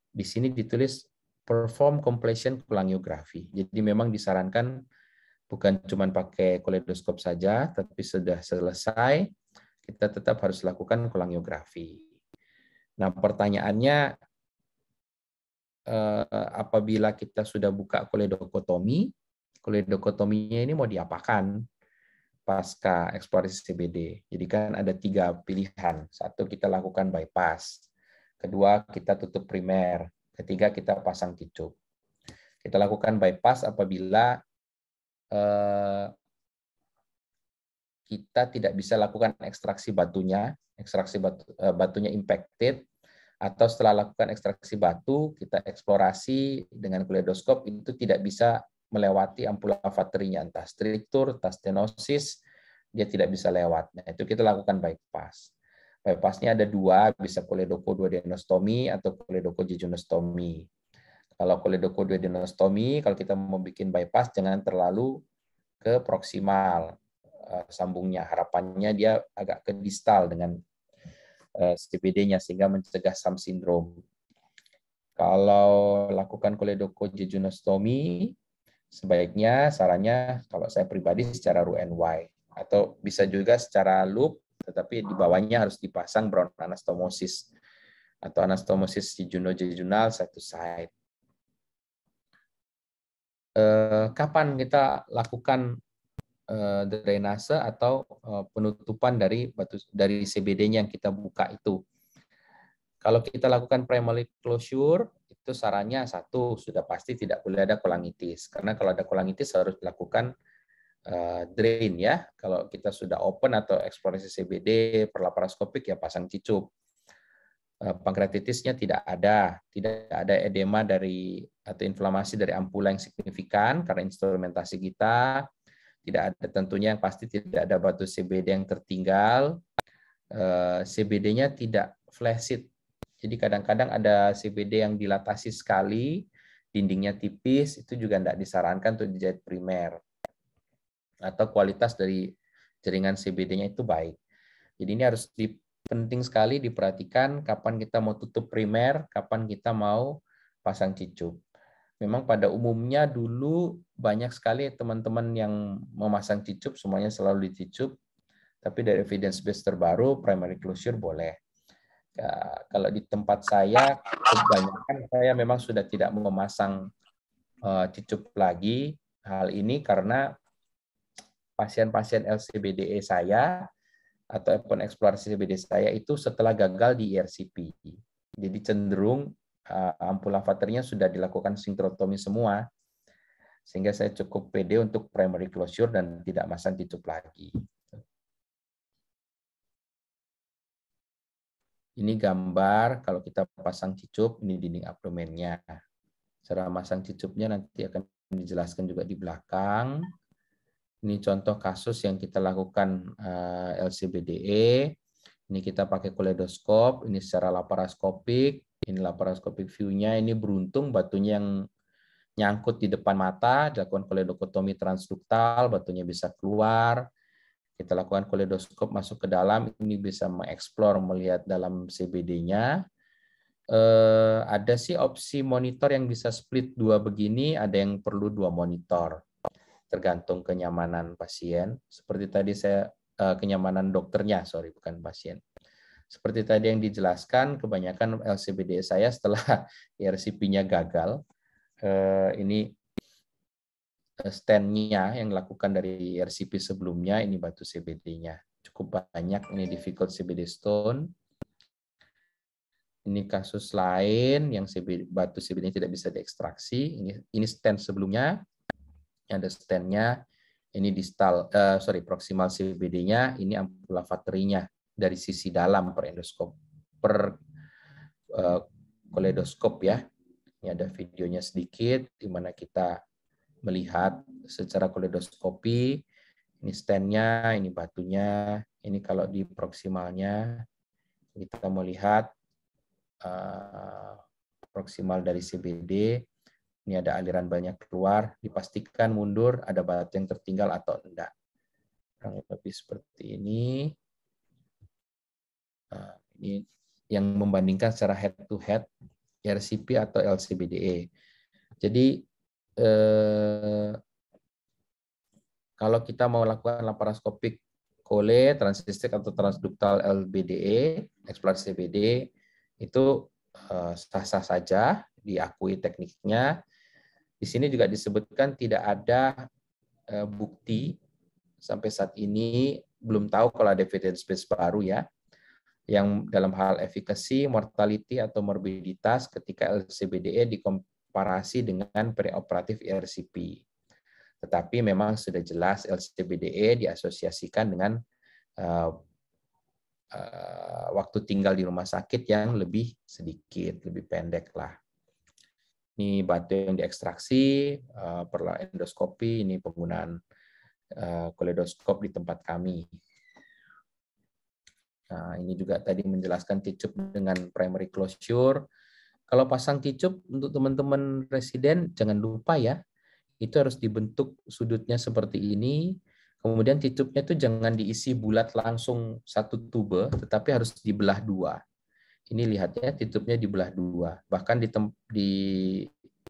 Di sini ditulis perform completion cholangiografi. Jadi memang disarankan bukan cuma pakai koledoskop saja, tapi sudah selesai, kita tetap harus lakukan cholangiografi. Nah, pertanyaannya, apabila kita sudah buka koledokotominya ini mau diapakan pasca eksplorasi CBD? Jadi kan ada 3 pilihan. 1, kita lakukan bypass. Kedua, kita tutup primer. Ketiga, kita pasang ticup. Kita lakukan bypass apabila kita tidak bisa lakukan ekstraksi batunya, batunya impacted, atau setelah lakukan ekstraksi batu, kita eksplorasi dengan koledoskop, itu tidak bisa melewati ampula vaterinnya, entah stricture, entah stenosis, dia tidak bisa lewat. Nah, itu kita lakukan bypass. Bypassnya ada 2, bisa koledoko duodenostomi atau koledoko jejunostomi. Kalau koledoko duodenostomi, kalau kita mau bikin bypass, jangan terlalu ke proksimal sambungnya. Harapannya dia agak ke distal dengan CBD-nya sehingga mencegah SAM syndrome. Kalau lakukan koledoko jejunostomi, sebaiknya sarannya kalau saya pribadi secara Roux-en-Y atau bisa juga secara loop, tetapi di bawahnya harus dipasang brown anastomosis atau anastomosis jejuno-jejunal side to side. Kapan kita lakukan drainase atau penutupan dari CBD-nya yang kita buka itu? Kalau kita lakukan primary closure, itu sarannya 1, sudah pasti tidak boleh ada kolangitis. Karena kalau ada kolangitis harus dilakukan drain ya. Kalau kita sudah open atau eksplorasi CBD perlaparoskopik ya pasang ticup. Pankreatitisnya tidak ada edema atau inflamasi dari ampula yang signifikan karena instrumentasi kita. Tidak ada, tentunya yang pasti tidak ada batu CBD yang tertinggal. CBD-nya tidak flaccid. Jadi kadang-kadang ada CBD yang dilatasi sekali, dindingnya tipis, itu juga tidak disarankan untuk dijahit primer. Atau kualitas dari jaringan CBD-nya itu baik. Jadi ini harus penting sekali diperhatikan kapan kita mau tutup primer, kapan kita mau pasang cicup. Memang pada umumnya dulu banyak sekali teman-teman yang memasang cicup, semuanya selalu dicicup. Tapi dari evidence base terbaru, primary closure boleh. Kalau di tempat saya, kebanyakan saya memang sudah tidak memasang cicup lagi. Hal ini karena pasien-pasien LCBDE saya atau eksplorasi CBD saya itu setelah gagal di ERCP. Jadi cenderung ampula vaterinnya sudah dilakukan sinkrotomi semua, sehingga saya cukup pede untuk primary closure dan tidak masang cicup lagi. Ini gambar kalau kita pasang cicup, ini dinding abdomennya. Cara masang cicupnya nanti akan dijelaskan juga di belakang. Ini contoh kasus yang kita lakukan LCBDE. Ini kita pakai koledoskop, ini secara laparoskopik, ini laparoskopik view-nya, ini beruntung batunya yang nyangkut di depan mata, dilakukan koledokotomi transduktal, batunya bisa keluar. Kita lakukan koledoskop masuk ke dalam, ini bisa mengeksplor, melihat dalam CBD-nya. Ada sih opsi monitor yang bisa split 2 begini, ada yang perlu 2 monitor. Tergantung kenyamanan pasien. Seperti tadi saya, kenyamanan dokternya, bukan pasien. Seperti tadi yang dijelaskan, kebanyakan LCBD saya setelah ERCP-nya gagal, ini stand-nya yang dilakukan dari RCP sebelumnya, ini batu CBD-nya. Cukup banyak, ini difficult CBD stone. Ini kasus lain yang batu CBD tidak bisa diekstraksi. Ini stand sebelumnya, ada stand-nya. Ini distal, proximal CBD-nya, ini ampula vaterinnya dari sisi dalam per koledoskop ya. Ini ada videonya sedikit, di mana kita melihat secara koleidoskopi. Ini stennya, ini batunya, ini kalau di proksimalnya kita mau lihat proksimal dari CBD. Ini ada aliran banyak keluar, dipastikan mundur, ada batu yang tertinggal atau enggak. Kurang lebih seperti ini. Nah, ini yang membandingkan secara head to head RCP atau LCBDE. Jadi kalau kita mau lakukan laparoskopik kole, transistik atau transduktal LBDE, eksplorasi CBD, itu sah-sah saja, diakui tekniknya. Di sini juga disebutkan tidak ada bukti sampai saat ini, belum tahu kalau ada evidence base baru ya, yang dalam hal efikasi, mortality atau morbiditas ketika LCBDE dikomparasi dengan preoperatif ERCP. Tetapi memang sudah jelas LCBDE diasosiasikan dengan waktu tinggal di rumah sakit yang lebih sedikit, lebih pendek lah. Ini batu yang diekstraksi, perlu endoskopi, ini penggunaan koleidoskop di tempat kami. Nah, ini juga tadi menjelaskan ticup dengan primary closure. Kalau pasang ticup untuk teman-teman residen, jangan lupa ya, itu harus dibentuk sudutnya seperti ini. Kemudian titupnya itu jangan diisi bulat langsung satu tube, tetapi harus dibelah dua. Ini lihatnya titupnya dibelah dua. Bahkan di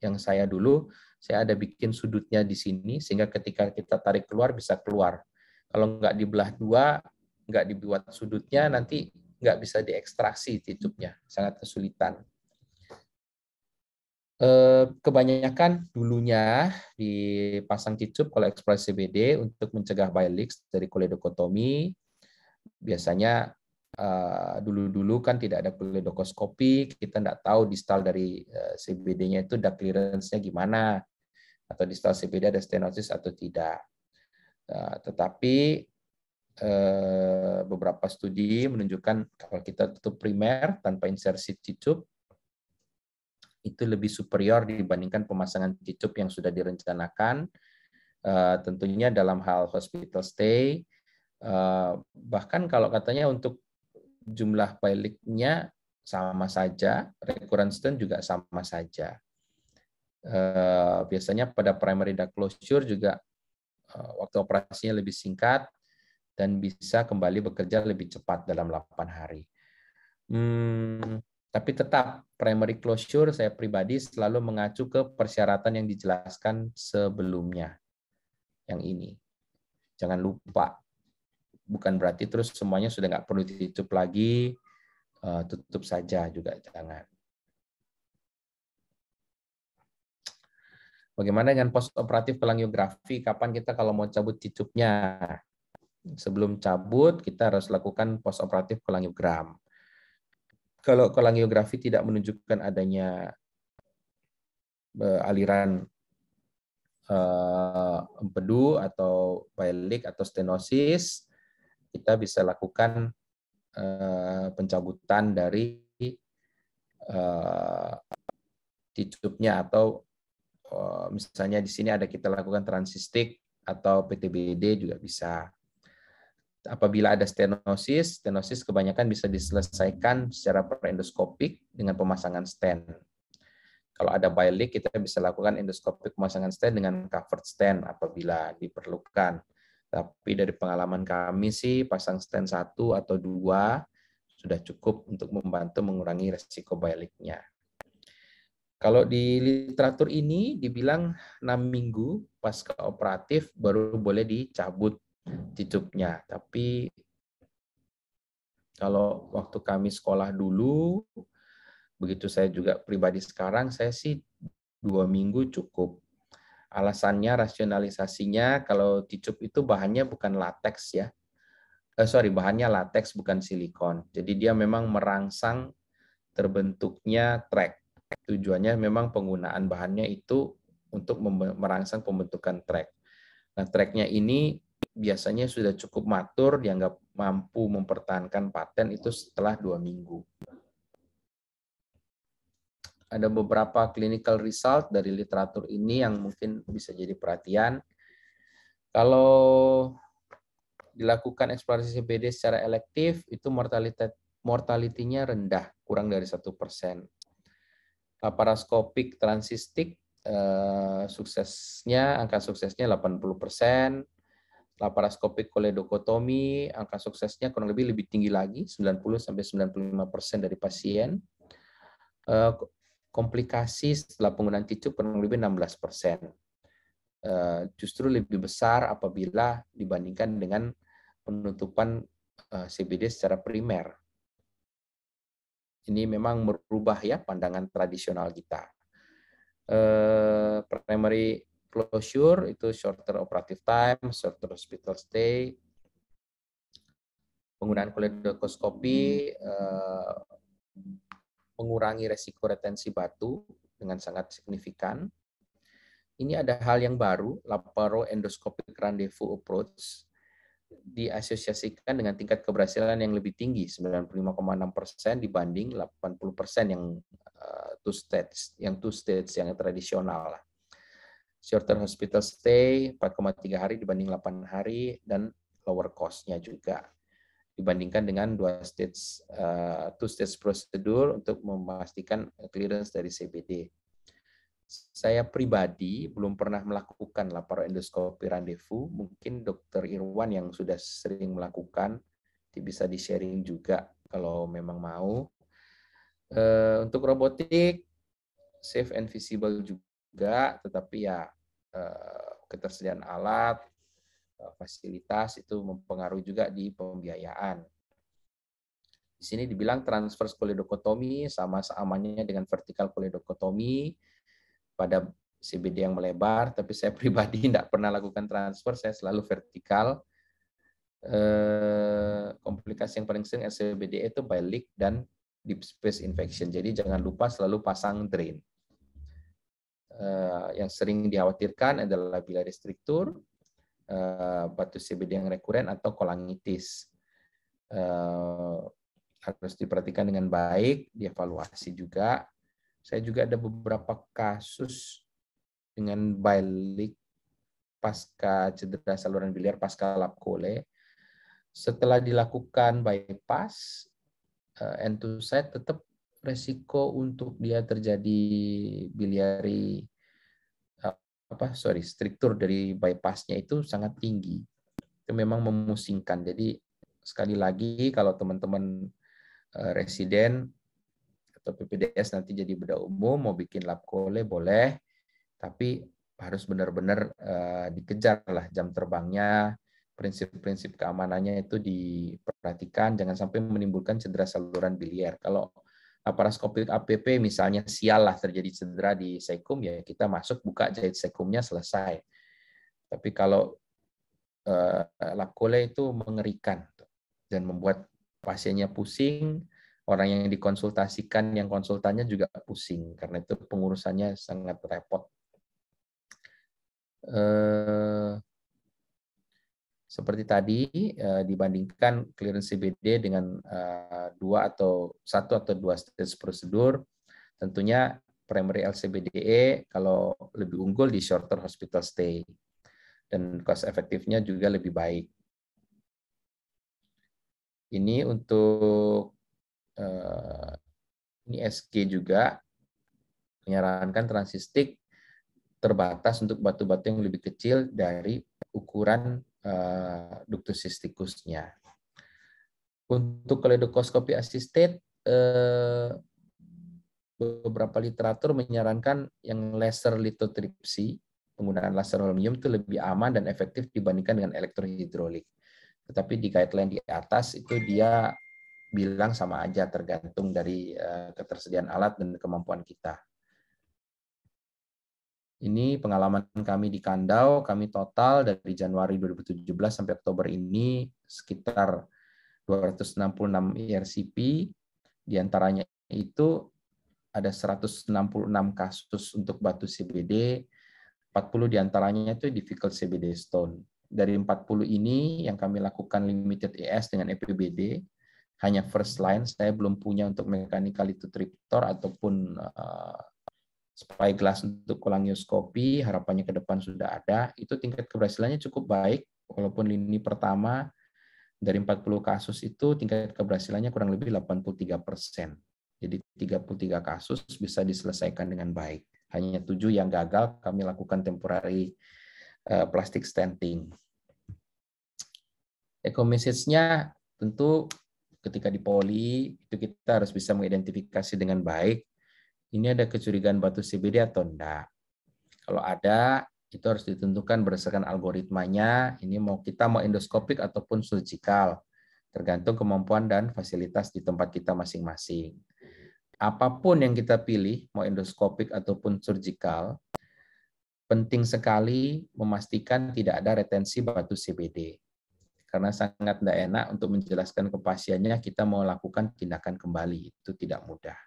yang saya dulu, saya ada bikin sudutnya di sini, sehingga ketika kita tarik keluar bisa keluar. Kalau nggak dibelah dua, nggak dibuat sudutnya, nanti nggak bisa diekstraksi titupnya, sangat kesulitan. Kebanyakan dulunya dipasang ticup kalau eksplorasi CBD untuk mencegah bileaks dari koleidokotomi. Biasanya dulu-dulu kan tidak ada koleidoskopi, kita tidak tahu distal dari CBD-nya itu duct clearance-nya gimana, atau distal CBD ada stenosis atau tidak. Tetapi beberapa studi menunjukkan kalau kita tutup primer tanpa insersi ticup, itu lebih superior dibandingkan pemasangan ticup yang sudah direncanakan, tentunya dalam hal hospital stay. Bahkan kalau katanya untuk jumlah bileak-nya sama saja, recurrence stent juga sama saja. Biasanya pada primary duct closure juga waktu operasinya lebih singkat dan bisa kembali bekerja lebih cepat dalam 8 hari. Tapi tetap primary closure saya pribadi selalu mengacu ke persyaratan yang dijelaskan sebelumnya. Yang ini. Jangan lupa. Bukan berarti terus semuanya sudah nggak perlu ditutup lagi, tutup saja juga jangan. Bagaimana dengan post-operatif kolangiografi? Kapan kita kalau mau cabut titupnya? Sebelum cabut, kita harus lakukan post-operatif kolangiogram. Kalau kolangiografi tidak menunjukkan adanya aliran empedu atau bileak atau stenosis, kita bisa lakukan pencabutan dari titupnya atau misalnya di sini ada kita lakukan transistik atau PTBD juga bisa. Apabila ada stenosis, stenosis kebanyakan bisa diselesaikan secara endoskopik dengan pemasangan stent. Kalau ada bileak, kita bisa lakukan endoskopik pemasangan stent dengan covered stent apabila diperlukan. Tapi dari pengalaman kami sih, pasang stent 1 atau 2 sudah cukup untuk membantu mengurangi resiko bileak-nya. Kalau di literatur ini dibilang 6 minggu pasca operatif baru boleh dicabut titupnya. Tapi kalau waktu kami sekolah dulu, begitu saya juga pribadi sekarang, saya sih 2 minggu cukup. Alasannya, rasionalisasinya, kalau ticup itu bahannya bukan lateks ya. Bahannya lateks bukan silikon. Jadi dia memang merangsang terbentuknya track. Tujuannya memang penggunaan bahannya itu untuk merangsang pembentukan track. Nah, tracknya ini biasanya sudah cukup matur, dianggap mampu mempertahankan paten itu setelah 2 minggu. Ada beberapa clinical result dari literatur ini yang mungkin bisa jadi perhatian. Kalau dilakukan eksplorasi CBD secara elektif, itu mortalitinya rendah, kurang dari 1%. Laparoskopik transistik, angka suksesnya 80%. Laparoskopik koledokotomi, angka suksesnya kurang lebih tinggi lagi, 90-95% dari pasien. Komplikasi setelah penggunaan ticup kurang lebih 16%. Justru lebih besar apabila dibandingkan dengan penutupan CBD secara primer. Ini memang merubah ya pandangan tradisional kita. Primary closure itu shorter operative time, shorter hospital stay. Penggunaan koledoskopi mengurangi resiko retensi batu dengan sangat signifikan. Ini ada hal yang baru, laparoendoscopic rendezvous approach, diasosiasikan dengan tingkat keberhasilan yang lebih tinggi, 95,6% dibanding 80% yang two stage yang tradisional. Shorter hospital stay 4,3 hari dibanding 8 hari, dan lower cost-nya juga dibandingkan dengan two stage prosedur untuk memastikan clearance dari CBD. Saya pribadi belum pernah melakukan laparoendoskopi rendezvous. Mungkin Dr. Irwan yang sudah sering melakukan bisa di-sharing juga kalau memang mau. Untuk robotik, safe and visible juga, tetapi ya ketersediaan alat, fasilitas itu mempengaruhi juga di pembiayaan. Di sini dibilang transverse koledokotomi sama amannya dengan vertikal koledokotomi pada CBD yang melebar, tapi saya pribadi tidak pernah lakukan transfer, saya selalu vertikal. Komplikasi yang paling sering CBD itu by leak dan deep space infection, jadi jangan lupa selalu pasang drain. Yang sering dikhawatirkan adalah biliary stricture, batu CBD yang rekuren, atau kolangitis. Harus diperhatikan dengan baik, dievaluasi juga. Saya juga ada beberapa kasus dengan bile pasca cedera saluran biliar, pasca lap chole. Setelah dilakukan bypass, entusite tetap resiko untuk dia terjadi biliary struktur dari bypassnya itu sangat tinggi. Itu memang memusingkan. Jadi sekali lagi kalau teman-teman residen atau PPDS nanti jadi bedah umum mau bikin lap chole boleh, tapi harus benar-benar dikejar lah jam terbangnya, prinsip-prinsip keamanannya itu diperhatikan, jangan sampai menimbulkan cedera saluran biliar. Kalau laparoskopik APP misalnya sial lah terjadi cedera di sekum, ya kita masuk buka jahit sekumnya selesai. Tapi kalau lap chole itu mengerikan dan membuat pasiennya pusing, orang yang dikonsultasikan, yang konsultannya juga pusing, karena itu pengurusannya sangat repot. Seperti tadi, dibandingkan clearance CBD dengan satu atau dua stage prosedur, tentunya primary LCBDE kalau lebih unggul di shorter hospital stay, dan cost efektifnya juga lebih baik. Ini untuk ini SG juga menyarankan transistik terbatas untuk batu-batu yang lebih kecil dari ukuran ductus cysticusnya. Untuk koledoskopi assisted, beberapa literatur menyarankan yang laser lithotripsy, penggunaan laser holmium itu lebih aman dan efektif dibandingkan dengan elektrohidrolik. Tetapi di guideline di atas itu dia bilang sama aja, tergantung dari ketersediaan alat dan kemampuan kita. Ini pengalaman kami di Kandau, kami total dari Januari 2017 sampai Oktober ini sekitar 266 ERCP, diantaranya itu ada 166 kasus untuk batu CBD, 40 diantaranya itu difficult CBD stone. Dari 40 ini yang kami lakukan limited ES dengan EPBD, hanya first line, saya belum punya untuk mechanical lithotriptor ataupun spyglass untuk kolangioskopi, harapannya ke depan sudah ada, itu tingkat keberhasilannya cukup baik, walaupun lini pertama dari 40 kasus itu tingkat keberhasilannya kurang lebih 83%. Jadi 33 kasus bisa diselesaikan dengan baik. Hanya 7 yang gagal, kami lakukan temporary plastic stenting. Echo message-nya tentu ketika di poli, itu kita harus bisa mengidentifikasi dengan baik, ini ada kecurigaan batu CBD atau enggak. Kalau ada, itu harus ditentukan berdasarkan algoritmanya, ini kita mau endoskopik ataupun surgical, tergantung kemampuan dan fasilitas di tempat kita masing-masing. Apapun yang kita pilih, mau endoskopik ataupun surgical, penting sekali memastikan tidak ada retensi batu CBD. Karena sangat tidak enak untuk menjelaskan ke pasiennya kita mau lakukan tindakan kembali, itu tidak mudah.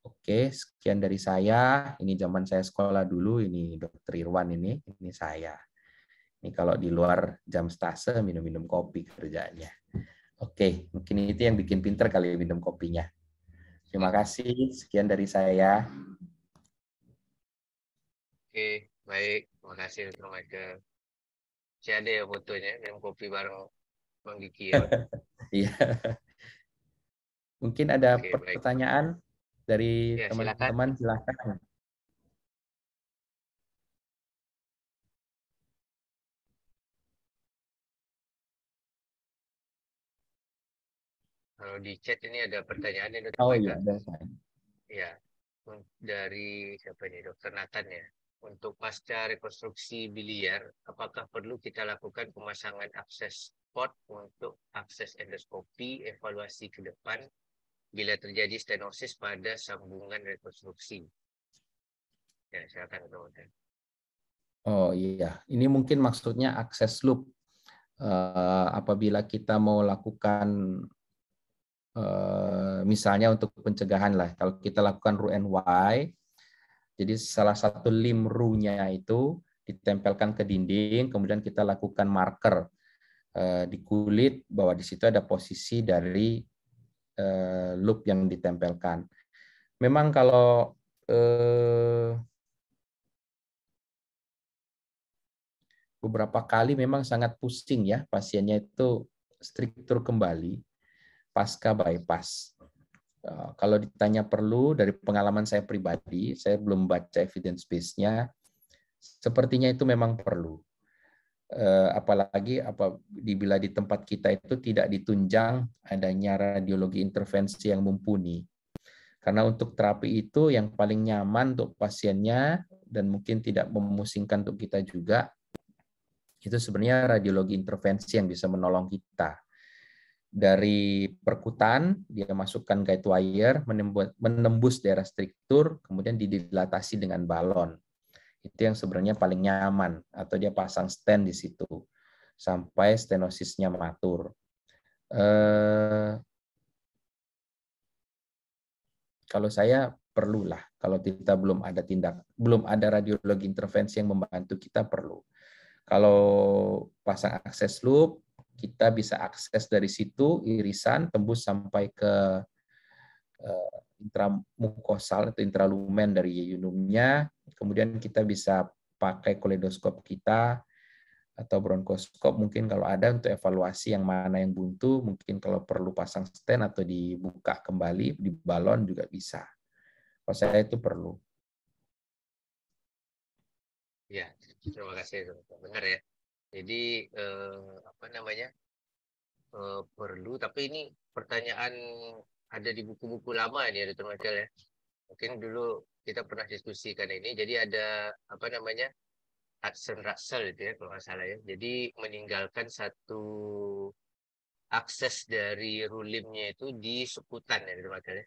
Oke, sekian dari saya. Ini zaman saya sekolah dulu, ini Dr. Irwan ini saya. Ini kalau di luar jam stase minum-minum kopi kerjanya. Oke, mungkin itu yang bikin pinter kali minum kopinya. Terima kasih, sekian dari saya. Oke, baik. Terima kasih Dr. Michael. Saya ada ya fotonya, minum kopi bareng Bang Diki ya. Iya. Mungkin ada Oke, baik. pertanyaan dari Ya, teman-teman, silakan. Kalau di chat ini ada pertanyaan ya Dr. Oh Michael. iya, ada. Ya, dari siapa ini, Dr. Nathan ya. Untuk pasca rekonstruksi biliar, apakah perlu kita lakukan pemasangan akses port untuk akses endoskopi, evaluasi ke depan bila terjadi stenosis pada sambungan rekonstruksi? Ya, silakan Dr. Michael. Oh iya, ini mungkin maksudnya akses loop. Apabila kita mau lakukan misalnya untuk pencegahan lah, kalau kita lakukan Roux-en-Y, jadi salah satu limb Roux-nya itu ditempelkan ke dinding, kemudian kita lakukan marker di kulit bahwa di situ ada posisi dari loop yang ditempelkan. Memang kalau beberapa kali memang sangat pusing ya pasiennya itu struktur kembali pasca bypass. Kalau ditanya perlu, dari pengalaman saya pribadi, saya belum baca evidence base-nya, sepertinya itu memang perlu. Apalagi bila di tempat kita itu tidak ditunjang adanya radiologi intervensi yang mumpuni. Karena untuk terapi itu yang paling nyaman untuk pasiennya dan mungkin tidak memusingkan untuk kita juga, itu sebenarnya radiologi intervensi yang bisa menolong kita. Dari perkutan, dia masukkan guide wire, menembus daerah struktur, kemudian didilatasi dengan balon. Itu yang sebenarnya paling nyaman, atau dia pasang stent di situ, sampai stenosisnya matur. Kalau saya perlulah, kalau kita belum ada radiologi intervensi yang membantu kita perlu. Kalau pasang akses loop, kita bisa akses dari situ, irisan, tembus sampai ke intramukosal atau intralumen dari yunumnya, kemudian kita bisa pakai koleidoskop kita atau bronkoskop mungkin kalau ada untuk evaluasi yang mana yang buntu, mungkin kalau perlu pasang stent atau dibuka kembali, di balon juga bisa. Kalau saya itu perlu. Ya, terima kasih. Benar ya. Jadi perlu, tapi ini pertanyaan ada di buku-buku lama ini ya, Dr. Michael ya. Mungkin dulu kita pernah diskusikan ini. Jadi ada Hudson-Russell itu ya kalau nggak salah ya. Jadi meninggalkan satu akses dari rulimnya itu di seputan ya, Dr. Michael ya.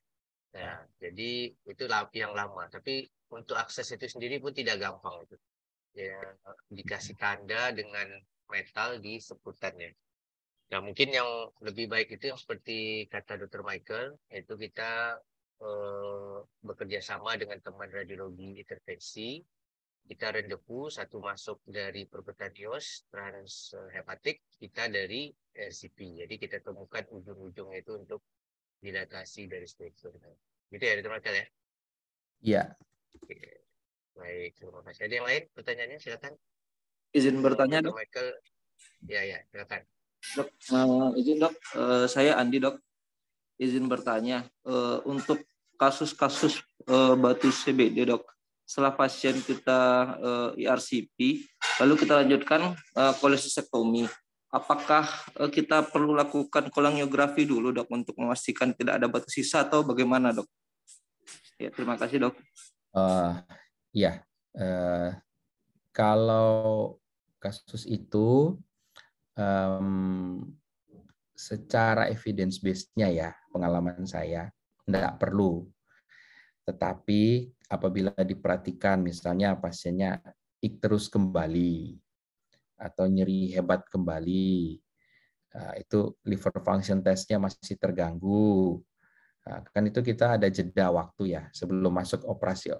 Nah, jadi itu yang lama. Tapi untuk akses itu sendiri pun tidak gampang itu. Ya, dikasih tanda dengan metal di seputannya. Nah, mungkin yang lebih baik itu yang seperti kata Dr. Michael, yaitu kita bekerja sama dengan teman radiologi intervensi. Kita rendezvous, satu masuk dari percutaneous transhepatik, kita dari RCP. Jadi kita temukan ujung-ujungnya itu untuk dilatasi dari struktur. Gitu ya, Dr. Michael ya? Iya. Baik, terima kasih. Ada yang lain pertanyaannya? Silakan. Izin bertanya, Dr. Dok. Michael. Ya, silakan. Dok, izin Dok, saya Andi Dok. Izin bertanya, untuk kasus-kasus batu CBD Dok, setelah pasien kita ERCP, lalu kita lanjutkan kolestesektomi, apakah kita perlu lakukan kolangiografi dulu Dok untuk memastikan tidak ada batu sisa atau bagaimana Dok? Ya, terima kasih Dok. Ya, kalau kasus itu secara evidence base-nya ya, pengalaman saya, tidak perlu. Tetapi apabila diperhatikan misalnya pasiennya ikterus kembali atau nyeri hebat kembali, itu liver function test-nya masih terganggu, kan itu kita ada jeda waktu ya, sebelum masuk operasi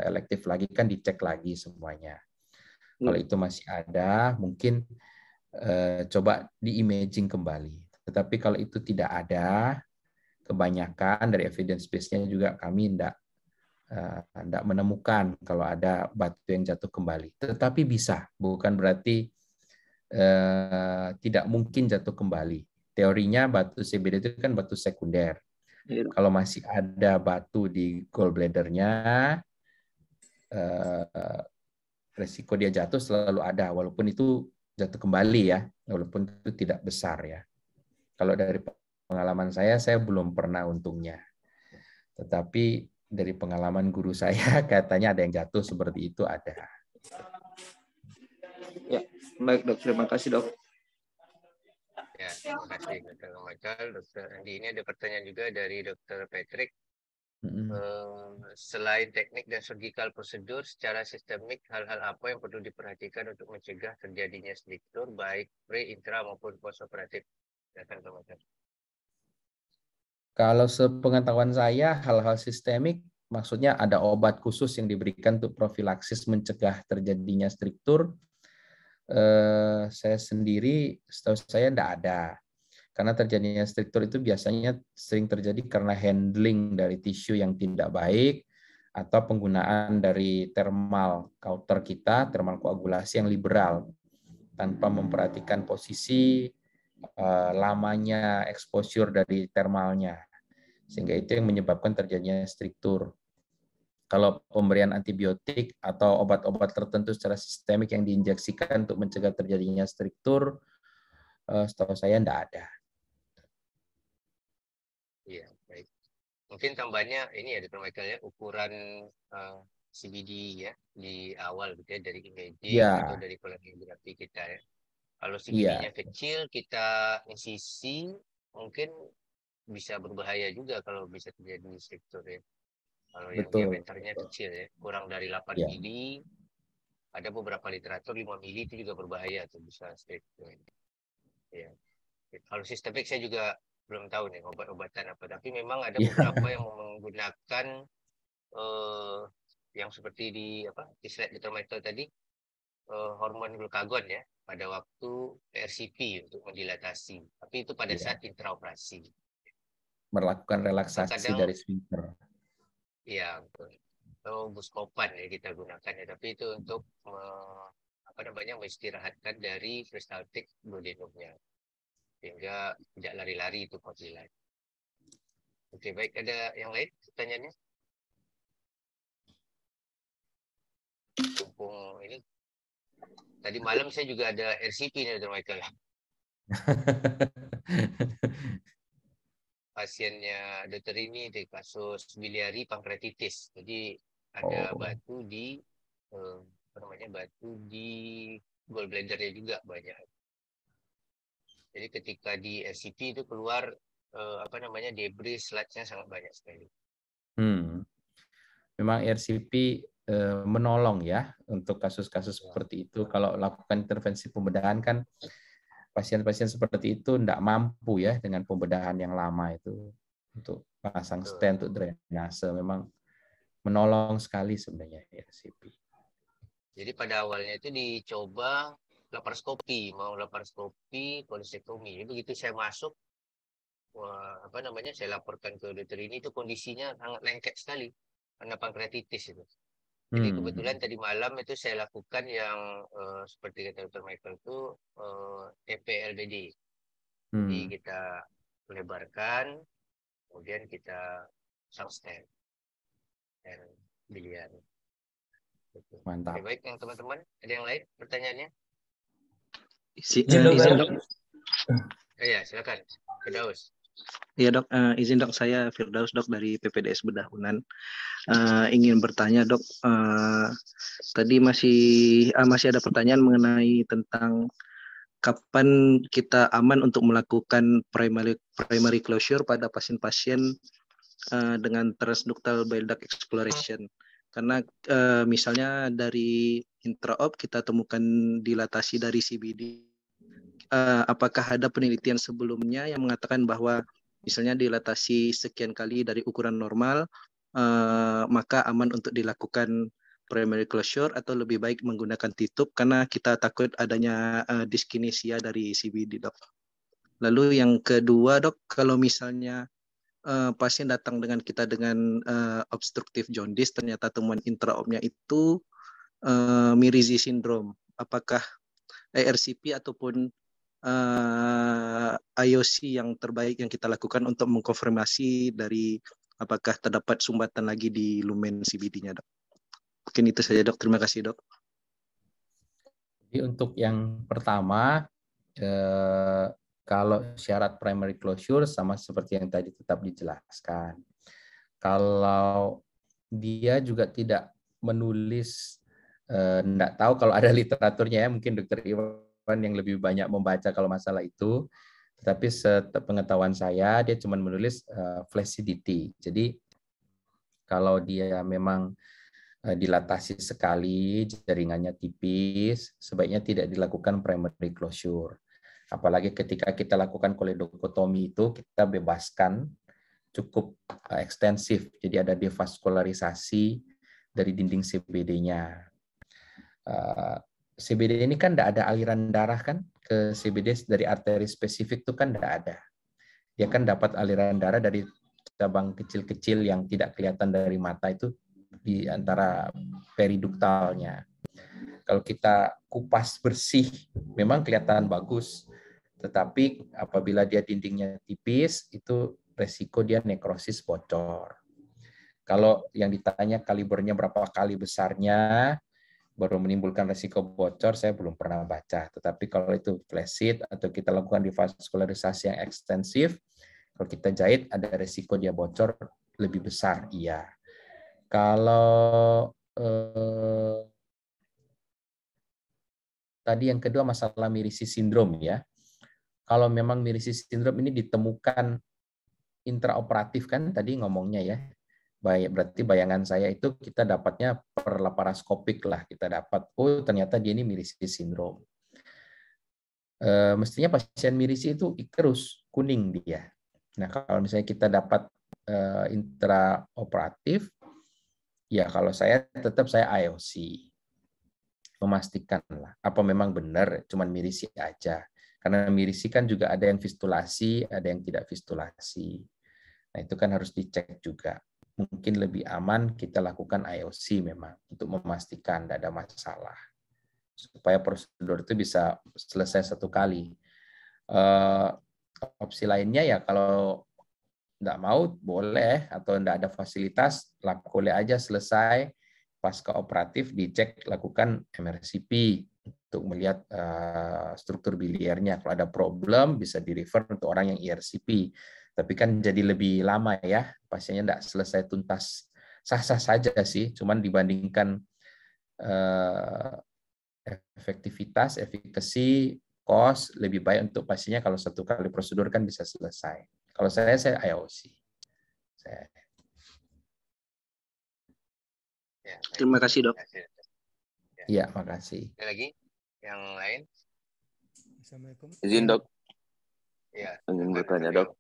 elektif lagi kan dicek lagi semuanya. Kalau itu masih ada, mungkin coba di-imaging kembali. Tetapi kalau itu tidak ada, kebanyakan dari evidence base-nya juga kami tidak menemukan kalau ada batu yang jatuh kembali. Tetapi bisa, bukan berarti tidak mungkin jatuh kembali. Teorinya batu CBD itu kan batu sekunder. Kalau masih ada batu di gallbladder-nya, resiko dia jatuh selalu ada, walaupun itu jatuh kembali ya, walaupun itu tidak besar ya. Kalau dari pengalaman saya belum pernah untungnya. Tetapi dari pengalaman guru saya, katanya ada yang jatuh seperti itu, ada. Ya, baik Dok, terima kasih Dok. Ya, terima kasih Dr. Michael. Dr. Andi, ini ada pertanyaan juga dari Dr. Patrick. Selain teknik dan surgical prosedur, secara sistemik, hal-hal apa yang perlu diperhatikan untuk mencegah terjadinya struktur, baik pre, intra, maupun post-operatif? Silakan, Dr. Michael. Kalau sepengetahuan saya, hal-hal sistemik, maksudnya ada obat khusus yang diberikan untuk profilaksis mencegah terjadinya struktur. Saya sendiri, setahu saya tidak ada. Karena terjadinya struktur itu biasanya sering terjadi karena handling dari tisu yang tidak baik, atau penggunaan dari thermal counter kita, thermal koagulasi yang liberal, tanpa memperhatikan posisi, lamanya exposure dari thermalnya. Sehingga itu yang menyebabkan terjadinya struktur. Kalau pemberian antibiotik atau obat-obat tertentu secara sistemik yang diinjeksikan untuk mencegah terjadinya struktur, setahu saya tidak ada. Iya, baik. Mungkin tambahnya ini ya, Dr. Michael ya, ukuran CBD ya di awal gitu ya, dari imaging atau dari kolangiografi kita ya. Kalau CBD-nya kecil, kita insisi, mungkin bisa berbahaya juga kalau bisa terjadi struktur ya. Kalau yang diameternya kecil ya, kurang dari 8 mili, ada beberapa literatur 5 mili itu juga berbahaya tuh, bisa struktur. Ya. Kalau sistemik saya juga belum tahu nih obat-obatan apa, tapi memang ada beberapa yang menggunakan yang seperti di slide Dr. Michael tadi, hormon glukagon ya pada waktu RCP untuk mendilatasi, tapi itu pada saat intraoperasi melakukan relaksasi dari sphincter. Iya, betul. Atau buscopan ya kita gunakan ya, tapi itu untuk mengistirahatkan dari peristaltik duodenumnya sehingga tidak lari-lari itu konsilat. Oke, baik, ada yang lain pertanyaannya? Mumpung ini tadi malam saya juga ada RCP nih, Dr. Michael. Pasiennya dokter ini di kasus biliari pankreatitis. Jadi ada batu di batu di gallbladder-nya juga banyak. Jadi ketika di RCP itu keluar debris sludge-nya sangat banyak sekali. Memang RCP menolong ya untuk kasus-kasus seperti itu. Kalau lakukan intervensi pembedahan kan pasien-pasien seperti itu tidak mampu ya dengan pembedahan yang lama itu untuk pasang stent, untuk drainase, memang menolong sekali sebenarnya RCP. Jadi pada awalnya itu dicoba laparoskopi, kolestesektomi. Jadi begitu saya masuk, saya laporkan ke dokter ini, itu kondisinya sangat lengket sekali. karena pankreatitis itu. Jadi kebetulan tadi malam itu saya lakukan yang seperti kata Dr. Michael itu TPLBD. Jadi kita melebarkan, kemudian kita sustain dan biliar. Mantap. Oke, baik yang teman-teman, ada yang lain pertanyaannya? Izin, Dok. Ya, silakan. Firdaus. Iya dok, izin dok, saya Firdaus dok dari PPDS Bedah Unan. Ingin bertanya dok, tadi masih ada pertanyaan mengenai tentang kapan kita aman untuk melakukan primary closure pada pasien-pasien dengan transductal bile duct exploration. Karena misalnya dari intraop kita temukan dilatasi dari CBD. Apakah ada penelitian sebelumnya yang mengatakan bahwa misalnya dilatasi sekian kali dari ukuran normal, maka aman untuk dilakukan primary closure, atau lebih baik menggunakan titub karena kita takut adanya dyskinesia dari CBD dok. Lalu yang kedua dok, kalau misalnya pasien datang dengan kita dengan obstructive jaundice, ternyata temuan intraopnya itu Mirizi syndrome, apakah ARCP ataupun IOC yang terbaik yang kita lakukan untuk mengkonfirmasi dari apakah terdapat sumbatan lagi di lumen CBD-nya dok? Mungkin itu saja dok, terima kasih dok. Jadi untuk yang pertama, kalau syarat primary closure sama seperti yang tadi tetap dijelaskan. Kalau dia juga tidak menulis, enggak tahu kalau ada literaturnya ya, mungkin Dr. Iwan yang lebih banyak membaca kalau masalah itu. Tetapi sepengetahuan saya, dia cuma menulis flaccidity. Jadi kalau dia memang dilatasi sekali, jaringannya tipis, sebaiknya tidak dilakukan primary closure. Apalagi ketika kita lakukan koledokotomi itu, kita bebaskan cukup ekstensif. Jadi ada devaskularisasi dari dinding CBD-nya. CBD ini kan tidak ada aliran darah kan, ke CBD dari arteri spesifik itu kan tidak ada. Dia kan dapat aliran darah dari cabang kecil-kecil yang tidak kelihatan dari mata itu di antara periduktalnya. Kalau kita kupas bersih, memang kelihatan bagus. Tetapi apabila dia dindingnya tipis, itu resiko dia nekrosis bocor. Kalau yang ditanya kalibernya berapa kali besarnya, baru menimbulkan resiko bocor, saya belum pernah baca. Tetapi kalau itu flaccid atau kita lakukan devaskularisasi yang ekstensif, kalau kita jahit ada resiko dia bocor lebih besar, iya. Kalau tadi yang kedua masalah Mirizi syndrome ya. Kalau memang Mirizi syndrome ini ditemukan intraoperatif kan tadi ngomongnya ya. Berarti bayangan saya itu kita dapatnya per laparoskopik lah, kita dapat ternyata dia ini Mirizi syndrome. Mestinya pasien Mirizi itu ikerus kuning dia. Nah, kalau misalnya kita dapat intraoperatif, ya kalau saya tetap saya IOC. Memastikan lah apa memang benar cuman Mirizi aja. Karena Mirizi kan juga ada yang fistulasi, ada yang tidak fistulasi. Nah, itu kan harus dicek juga. Mungkin lebih aman kita lakukan IOC memang untuk memastikan tidak ada masalah. Supaya prosedur itu bisa selesai satu kali. Opsi lainnya ya kalau tidak mau boleh atau tidak ada fasilitas, lakole aja selesai. Pasca operatif dicek, lakukan MRCP untuk melihat struktur biliarnya. Kalau ada problem bisa di-refer untuk orang yang IRCP. Tapi kan jadi lebih lama ya, pasiennya tidak selesai tuntas. Sah-sah saja sih, cuman dibandingkan efektivitas, efikasi, cost, lebih baik untuk pasiennya kalau satu kali prosedur kan bisa selesai. Kalau saya IOC. Ya, terima kasih dok. Iya, makasih. Ada lagi yang lain? Assalamualaikum. Izin dok. Ya. Ingin bertanya dok.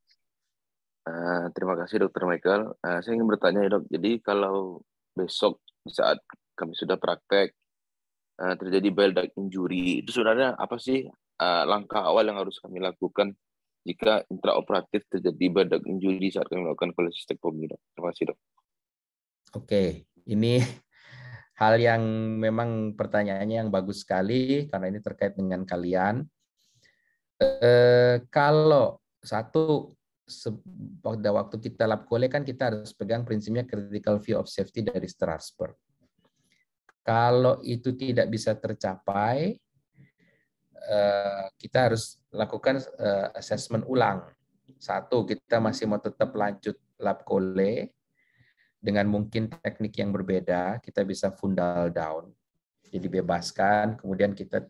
Terima kasih Dr. Michael. Saya ingin bertanya ya dok. Jadi kalau besok di saat kami sudah praktek terjadi bile duct injury, itu sebenarnya apa sih langkah awal yang harus kami lakukan jika intraoperatif terjadi bile duct injury saat kami melakukan kolesistektomi dok? Terima kasih dok. Oke, ini hal yang memang pertanyaannya yang bagus sekali karena ini terkait dengan kalian. Kalau satu pada waktu kita lab cole kan kita harus pegang prinsipnya critical view of safety dari Strasbourg. Kalau itu tidak bisa tercapai, kita harus lakukan assessment ulang. Satu, kita masih mau tetap lanjut lab cole dengan mungkin teknik yang berbeda, kita bisa fundal down, jadi bebaskan, kemudian kita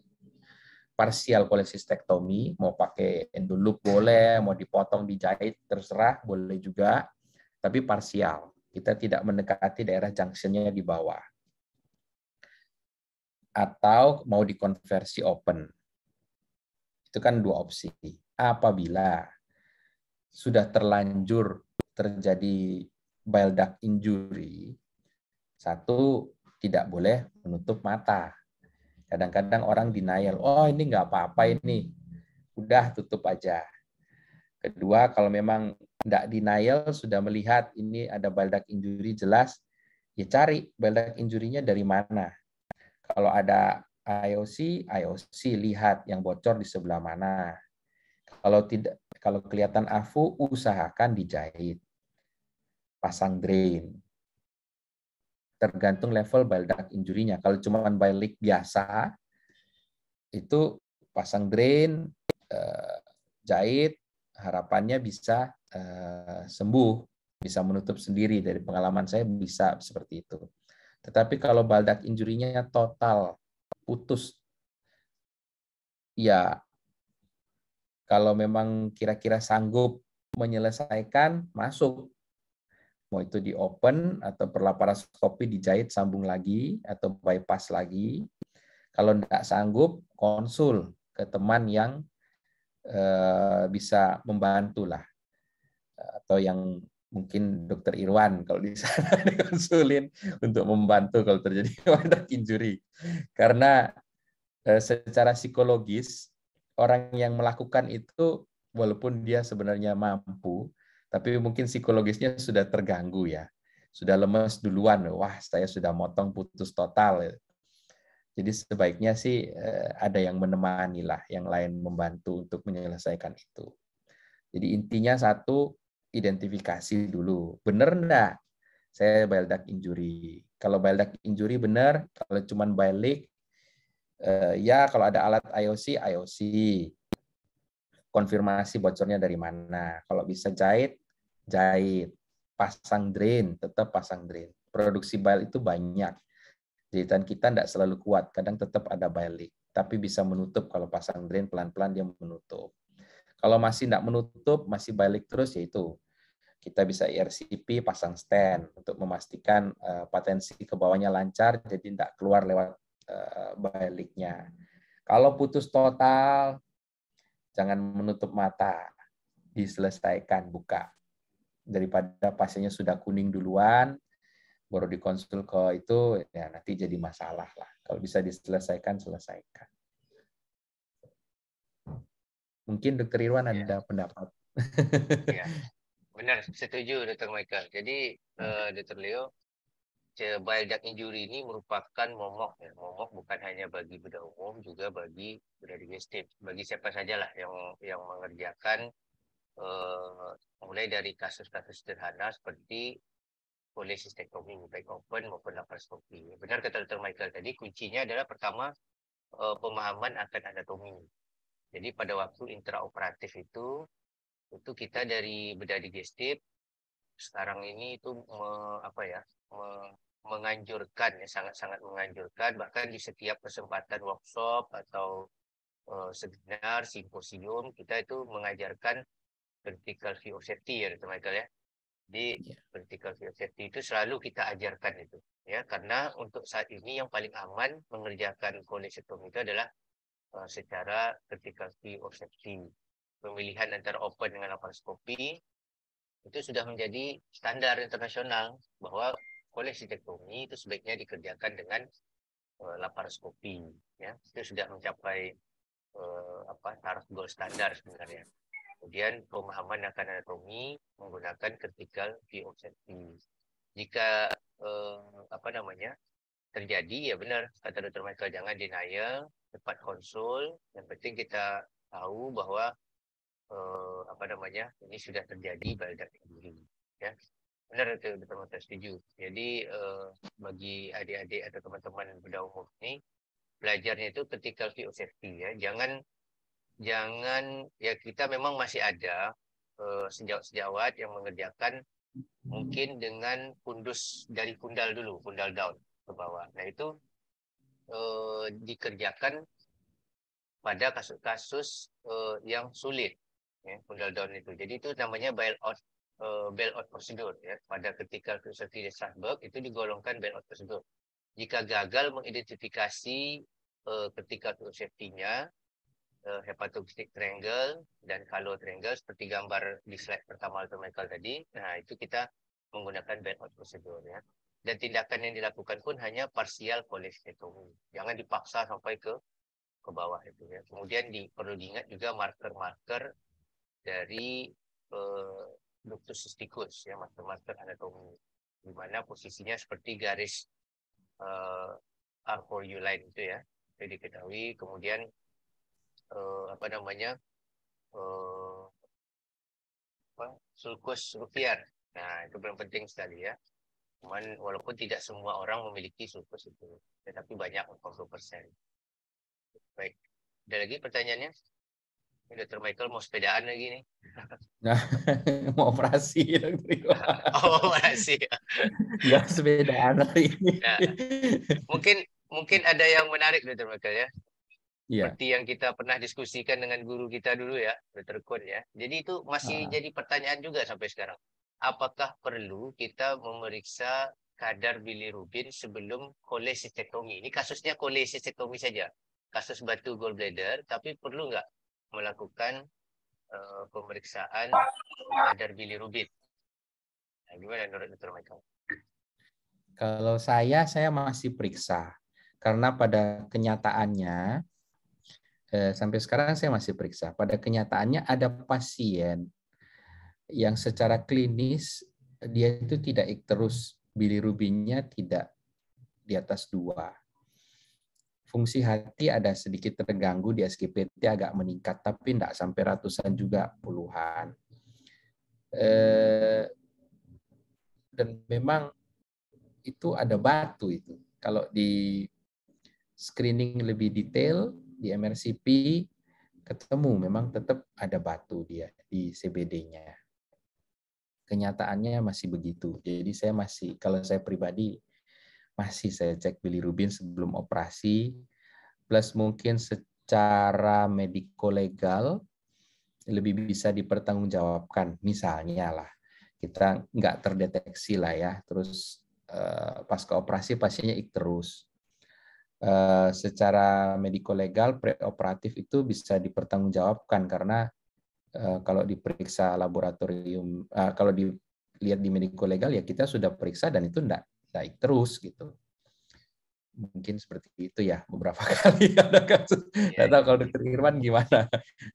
parsial kolesistektomi, mau pakai endoloop boleh, mau dipotong, dijahit, terserah, boleh juga, tapi parsial. Kita tidak mendekati daerah junctionnya di bawah. Atau mau dikonversi open. Itu kan dua opsi. Apabila sudah terlanjur terjadi bile duct injury, satu, tidak boleh menutup mata. Kadang-kadang orang denial, oh ini nggak apa-apa ini, udah tutup aja. Kedua, kalau memang nggak denial, sudah melihat ini ada bile duct injury jelas, ya cari bile duct injury-nya dari mana. Kalau ada IOC, lihat yang bocor di sebelah mana. Kalau tidak, kalau kelihatan AFU, usahakan dijahit, pasang drain. Tergantung level bile duct injury-nya. Kalau cuma bile leak biasa, itu pasang drain, jahit, harapannya bisa sembuh, bisa menutup sendiri. Dari pengalaman saya bisa seperti itu. Tetapi kalau bile duct injury-nya total putus, ya kalau memang kira-kira sanggup menyelesaikan, masuk. Mau itu di open atau perlaparoskopi dijahit sambung lagi atau bypass lagi. Kalau tidak sanggup, konsul ke teman yang bisa membantu lah. Atau yang mungkin Dokter Irwan kalau di sana dikonsulin untuk membantu kalau terjadi bile duct injury. Karena secara psikologis orang yang melakukan itu walaupun dia sebenarnya mampu, tapi mungkin psikologisnya sudah terganggu ya. Sudah lemes duluan, wah saya sudah motong putus total. Jadi sebaiknya sih ada yang menemani lah, yang lain membantu untuk menyelesaikan itu. Jadi intinya satu, identifikasi dulu. Benar enggak saya bile duct injury? Kalau bile duct injury benar, kalau cuma bile leak, ya kalau ada alat IOC, konfirmasi bocornya dari mana. Kalau bisa jahit, pasang drain, tetap pasang drain. Produksi bile itu banyak. Jahitan kita tidak selalu kuat, kadang tetap ada bile leak. Tapi bisa menutup kalau pasang drain, pelan-pelan dia menutup. Kalau masih tidak menutup, masih bile leak terus, yaitu kita bisa IRCP, pasang stand untuk memastikan potensi ke bawahnya lancar, jadi tidak keluar lewat bile leak-nya. Kalau putus total, jangan menutup mata, diselesaikan, buka. Daripada pasiennya sudah kuning duluan, baru dikonsul ke itu, ya nanti jadi masalah lah. Kalau bisa diselesaikan, selesaikan. Mungkin Dr. Irwan ada pendapat. Ya, benar, setuju Dr. Michael. Jadi Dr. Leo, bile duct injury ini merupakan momok. Ya. Momok bukan hanya bagi bedah umum, juga bagi bedah digestif. Bagi siapa sajalah yang mengerjakan mulai dari kasus-kasus sederhana seperti kolesistektomi, baik open maupun laparoskopi. Benar kata Dr. Michael tadi, kuncinya adalah pertama pemahaman akan anatomi. Jadi pada waktu intraoperatif itu kita dari bedah digestif sekarang ini itu menganjurkan, ya sangat-sangat menganjurkan, bahkan di setiap kesempatan workshop atau seminar, simposium, kita itu mengajarkan critical view of safety ya Dr. Michael ya. Di critical view of safety itu selalu kita ajarkan itu ya, karena untuk saat ini yang paling aman mengerjakan kolestektomi itu adalah secara critical view of safety. Pemilihan antara open dengan laparoskopi itu sudah menjadi standar internasional bahwa kolestektomi itu sebaiknya dikerjakan dengan laparoskopi ya. Itu sudah mencapai taraf gold standar sebenarnya. Kemudian pemahaman akan anatomi menggunakan critical view of safety. Jika terjadi, ya benar kata Dr. Michael, jangan denial, cepat konsul. Yang penting kita tahu bahwa ini sudah terjadi bile duct injury. Ya, benar itu Dr. Michael, setuju. Jadi bagi adik-adik atau teman-teman bedah umum ini, belajarnya itu critical view of safety ya. Jangan ya, kita memang masih ada sejawat-sejawat yang mengerjakan mungkin dengan pundus dari pundal dulu, pundal down ke bawah. Nah itu dikerjakan pada kasus-kasus yang sulit, ya, pundal down itu. Jadi itu namanya bailout prosedur ya. Pada ketika filsafat Strasbourg itu digolongkan bailout prosedur. Jika gagal mengidentifikasi ketika safety-nya, hepatocystic triangle dan Callow triangle seperti gambar di slide pertama Dr. Michael tadi, nah itu kita menggunakan bailout prosedur ya. Dan tindakan yang dilakukan pun hanya parsial cholecystectomy. Jangan dipaksa sampai ke bawah itu ya. Kemudian perlu diingat juga marker-marker dari ductus cysticus ya, marker-marker anatomi, di mana posisinya seperti garis R4U line itu ya, itu diketahui. Kemudian sulcus rufiar. Nah, itu belum penting sekali ya. Cuman walaupun tidak semua orang memiliki sulcus itu, tetapi banyak 40%. Baik. Ada lagi pertanyaannya? Ini Dr. Michael mau sepedaan lagi nih. Nah, mau operasi. Oh, operasi. Nggak sepedaan hari ini. Nah, mungkin ada yang menarik Dr. Michael ya. Iya. Seperti yang kita pernah diskusikan dengan guru kita dulu ya, Dr. Kun ya. Jadi itu masih jadi pertanyaan juga sampai sekarang. Apakah perlu kita memeriksa kadar bilirubin sebelum cholecystectomy? Ini kasusnya cholecystectomy saja. Kasus batu gallbladder, tapi perlu nggak melakukan pemeriksaan kadar bilirubin? Nah, gimana menurut Dr. Michael? Kalau saya masih periksa. Karena pada kenyataannya, sampai sekarang saya masih periksa. Pada kenyataannya ada pasien yang secara klinis dia itu tidak terus bilirubinnya tidak di atas 2. Fungsi hati ada sedikit terganggu di SGPT agak meningkat, tapi tidak sampai ratusan juga, puluhan. Dan memang itu ada batu itu. Kalau di screening lebih detail di MRCP ketemu memang tetap ada batu dia di CBD-nya. Kenyataannya masih begitu. Jadi kalau saya pribadi masih saya cek bilirubin sebelum operasi, plus mungkin secara mediko-legal lebih bisa dipertanggungjawabkan. Misalnya lah, kita nggak terdeteksi lah ya, terus pasca operasi pasiennya terus. Secara mediko-legal preoperatif itu bisa dipertanggungjawabkan karena kalau diperiksa laboratorium, kalau dilihat di mediko-legal ya kita sudah periksa dan itu enggak terus gitu. Mungkin seperti itu ya, beberapa kali ada kasus. Enggak tahu kalau Dr. Irwan gimana?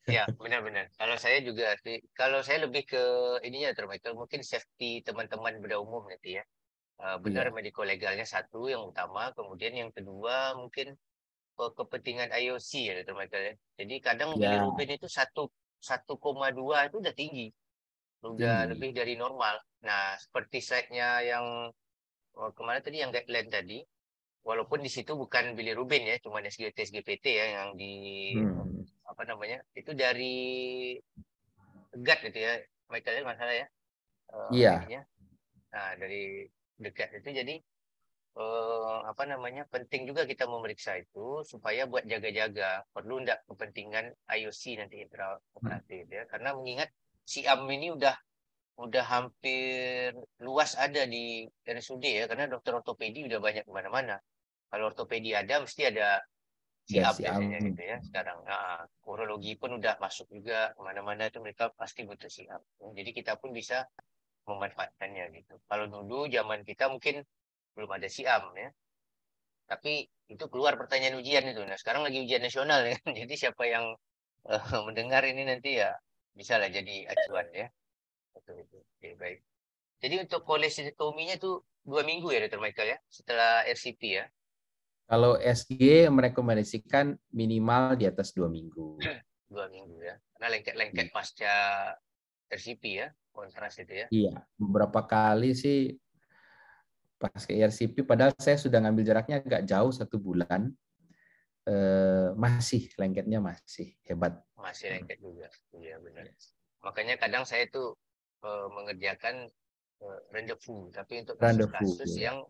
Ya, benar-benar. Kalau saya juga, kalau saya lebih ke ininya Dr. mungkin safety teman-teman bedah umum nanti ya. Benar, mediko-legalnya satu yang utama, kemudian yang kedua mungkin kepentingan IOC ya Dr. Michael ya. Jadi kadang bilirubin itu 1,2 itu udah tinggi. Udah lebih dari normal. Nah, seperti slide-nya yang kemana tadi, yang guideline tadi, walaupun di situ bukan bilirubin ya, cuma SGT-SGPT ya yang itu dari GAT itu ya, Michael masalah ya. Iya. Nah, dari dekat itu jadi penting juga kita memeriksa itu supaya buat jaga-jaga, perlu enggak kepentingan IOC nanti intraoperatif ya, karena mengingat SIAM ini udah hampir luas ada di RSUD ya, karena dokter ortopedi udah banyak kemana-mana. Kalau ortopedi ada mesti ada SIAM biasanya gitu ya sekarang. Nah, urologi pun udah masuk juga kemana-mana, itu mereka pasti butuh SIAM. Jadi kita pun bisa memanfaatkannya gitu. Kalau dulu zaman kita mungkin belum ada SIAM ya. Tapi itu keluar pertanyaan ujian itu. Nah, sekarang lagi ujian nasional ya. Jadi siapa yang mendengar ini nanti ya bisa lah jadi acuan ya. Oke, baik. Jadi untuk cholecystectomy-nya tuh 2 minggu ya Dr. Michael ya, setelah RCP ya. Kalau SG merekomendasikan minimal di atas 2 minggu. 2 minggu ya. Karena lengket-lengket pasca RCP ya, kontras itu ya. Iya, beberapa kali sih pas ke RCP, padahal saya sudah ngambil jaraknya agak jauh 1 bulan, masih lengketnya masih hebat. Masih lengket juga, iya benar. Makanya kadang saya tuh mengerjakan rendezvous, tapi untuk kasus-kasus ya. yang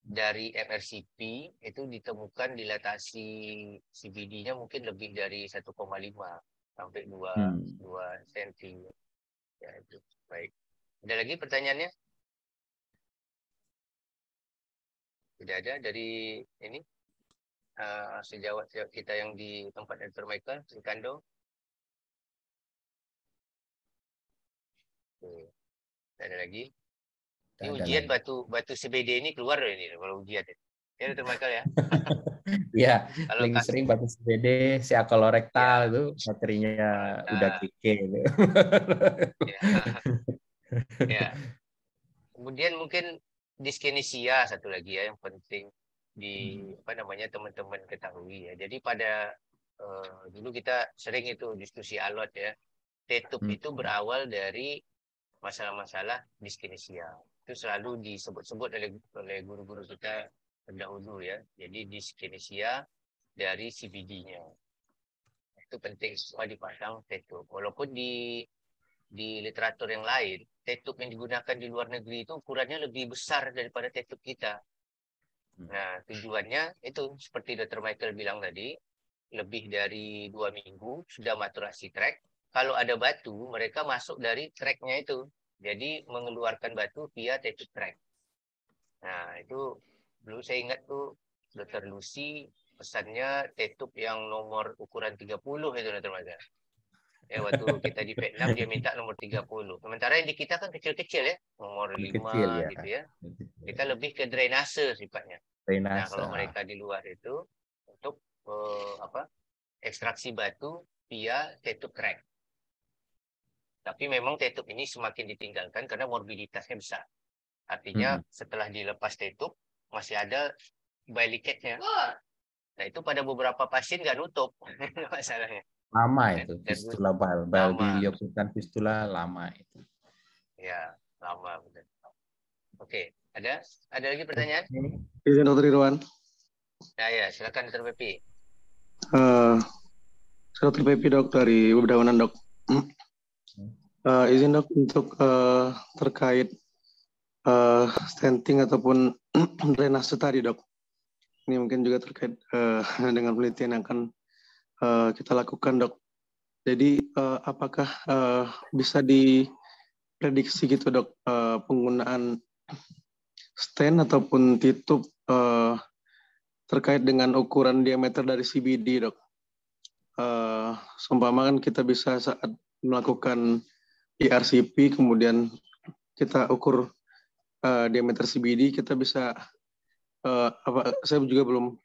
dari MRCP itu ditemukan dilatasi CBD-nya mungkin lebih dari 1,5 sampai 2 cm. Ya itu baik. Ada lagi pertanyaannya? Tidak ada dari ini sejawat kita yang di tempat Dr. Michael Ricardo. Tidak ada lagi. Ini ujian batu CBD ini keluar ini kalau ujian ya Dr. Michael ya. Iya, paling sering batu CBD, sea kolorektal itu materinya udah kike gitu. Ya. Kemudian mungkin dyskinesia satu lagi ya yang penting di teman-teman ketahui ya. Jadi pada dulu kita sering itu diskusi alot ya. TTUP itu berawal dari masalah-masalah dyskinesia. Itu selalu disebut-sebut oleh guru-guru kita terdahulu ya. Jadi dyskinesia dari CBD-nya. Itu penting semua dipasang TTUP. Walaupun di literatur yang lain, TTUP yang digunakan di luar negeri itu ukurannya lebih besar daripada TTUP kita. Nah, tujuannya itu seperti Dr. Michael bilang tadi, lebih dari 2 minggu sudah maturasi track. Kalau ada batu, mereka masuk dari tracknya itu. Jadi mengeluarkan batu via TTUP track. Nah, itu dulu saya ingat tuh Dr. Lucy pesannya TTUP yang nomor ukuran 30 itu Dr. Michael. Ya, waktu kita di Vietnam dia minta nomor 30. Sementara yang di kita kan kecil-kecil ya, nomor 5 kecil, ya. gitu ya. Kita lebih ke drainase sifatnya. Nah, kalau mereka di luar itu untuk ekstraksi batu via TTUP crack. Tapi memang TTUP ini semakin ditinggalkan karena morbiditasnya besar. Artinya setelah dilepas TTUP masih ada bilicate-nya. Nah, itu pada beberapa pasien nggak nutup masalahnya. Lama itu, fistula bal bilioputan fistula lama itu. Ya, lama benar. Oke, ada lagi pertanyaan? Izin Dr. Irwan. Ya, silakan Dr. Pepi. Dr. Pepi dok dari Bedah Unan dok. Izin dok untuk terkait stenting ataupun drainase tadi dok. Ini mungkin juga terkait dengan penelitian yang akan kita lakukan dok. Jadi apakah bisa diprediksi gitu dok penggunaan stent ataupun titup terkait dengan ukuran diameter dari CBD dok? Seumpama kan kita bisa saat melakukan IRCP kemudian kita ukur diameter CBD, kita bisa saya juga belum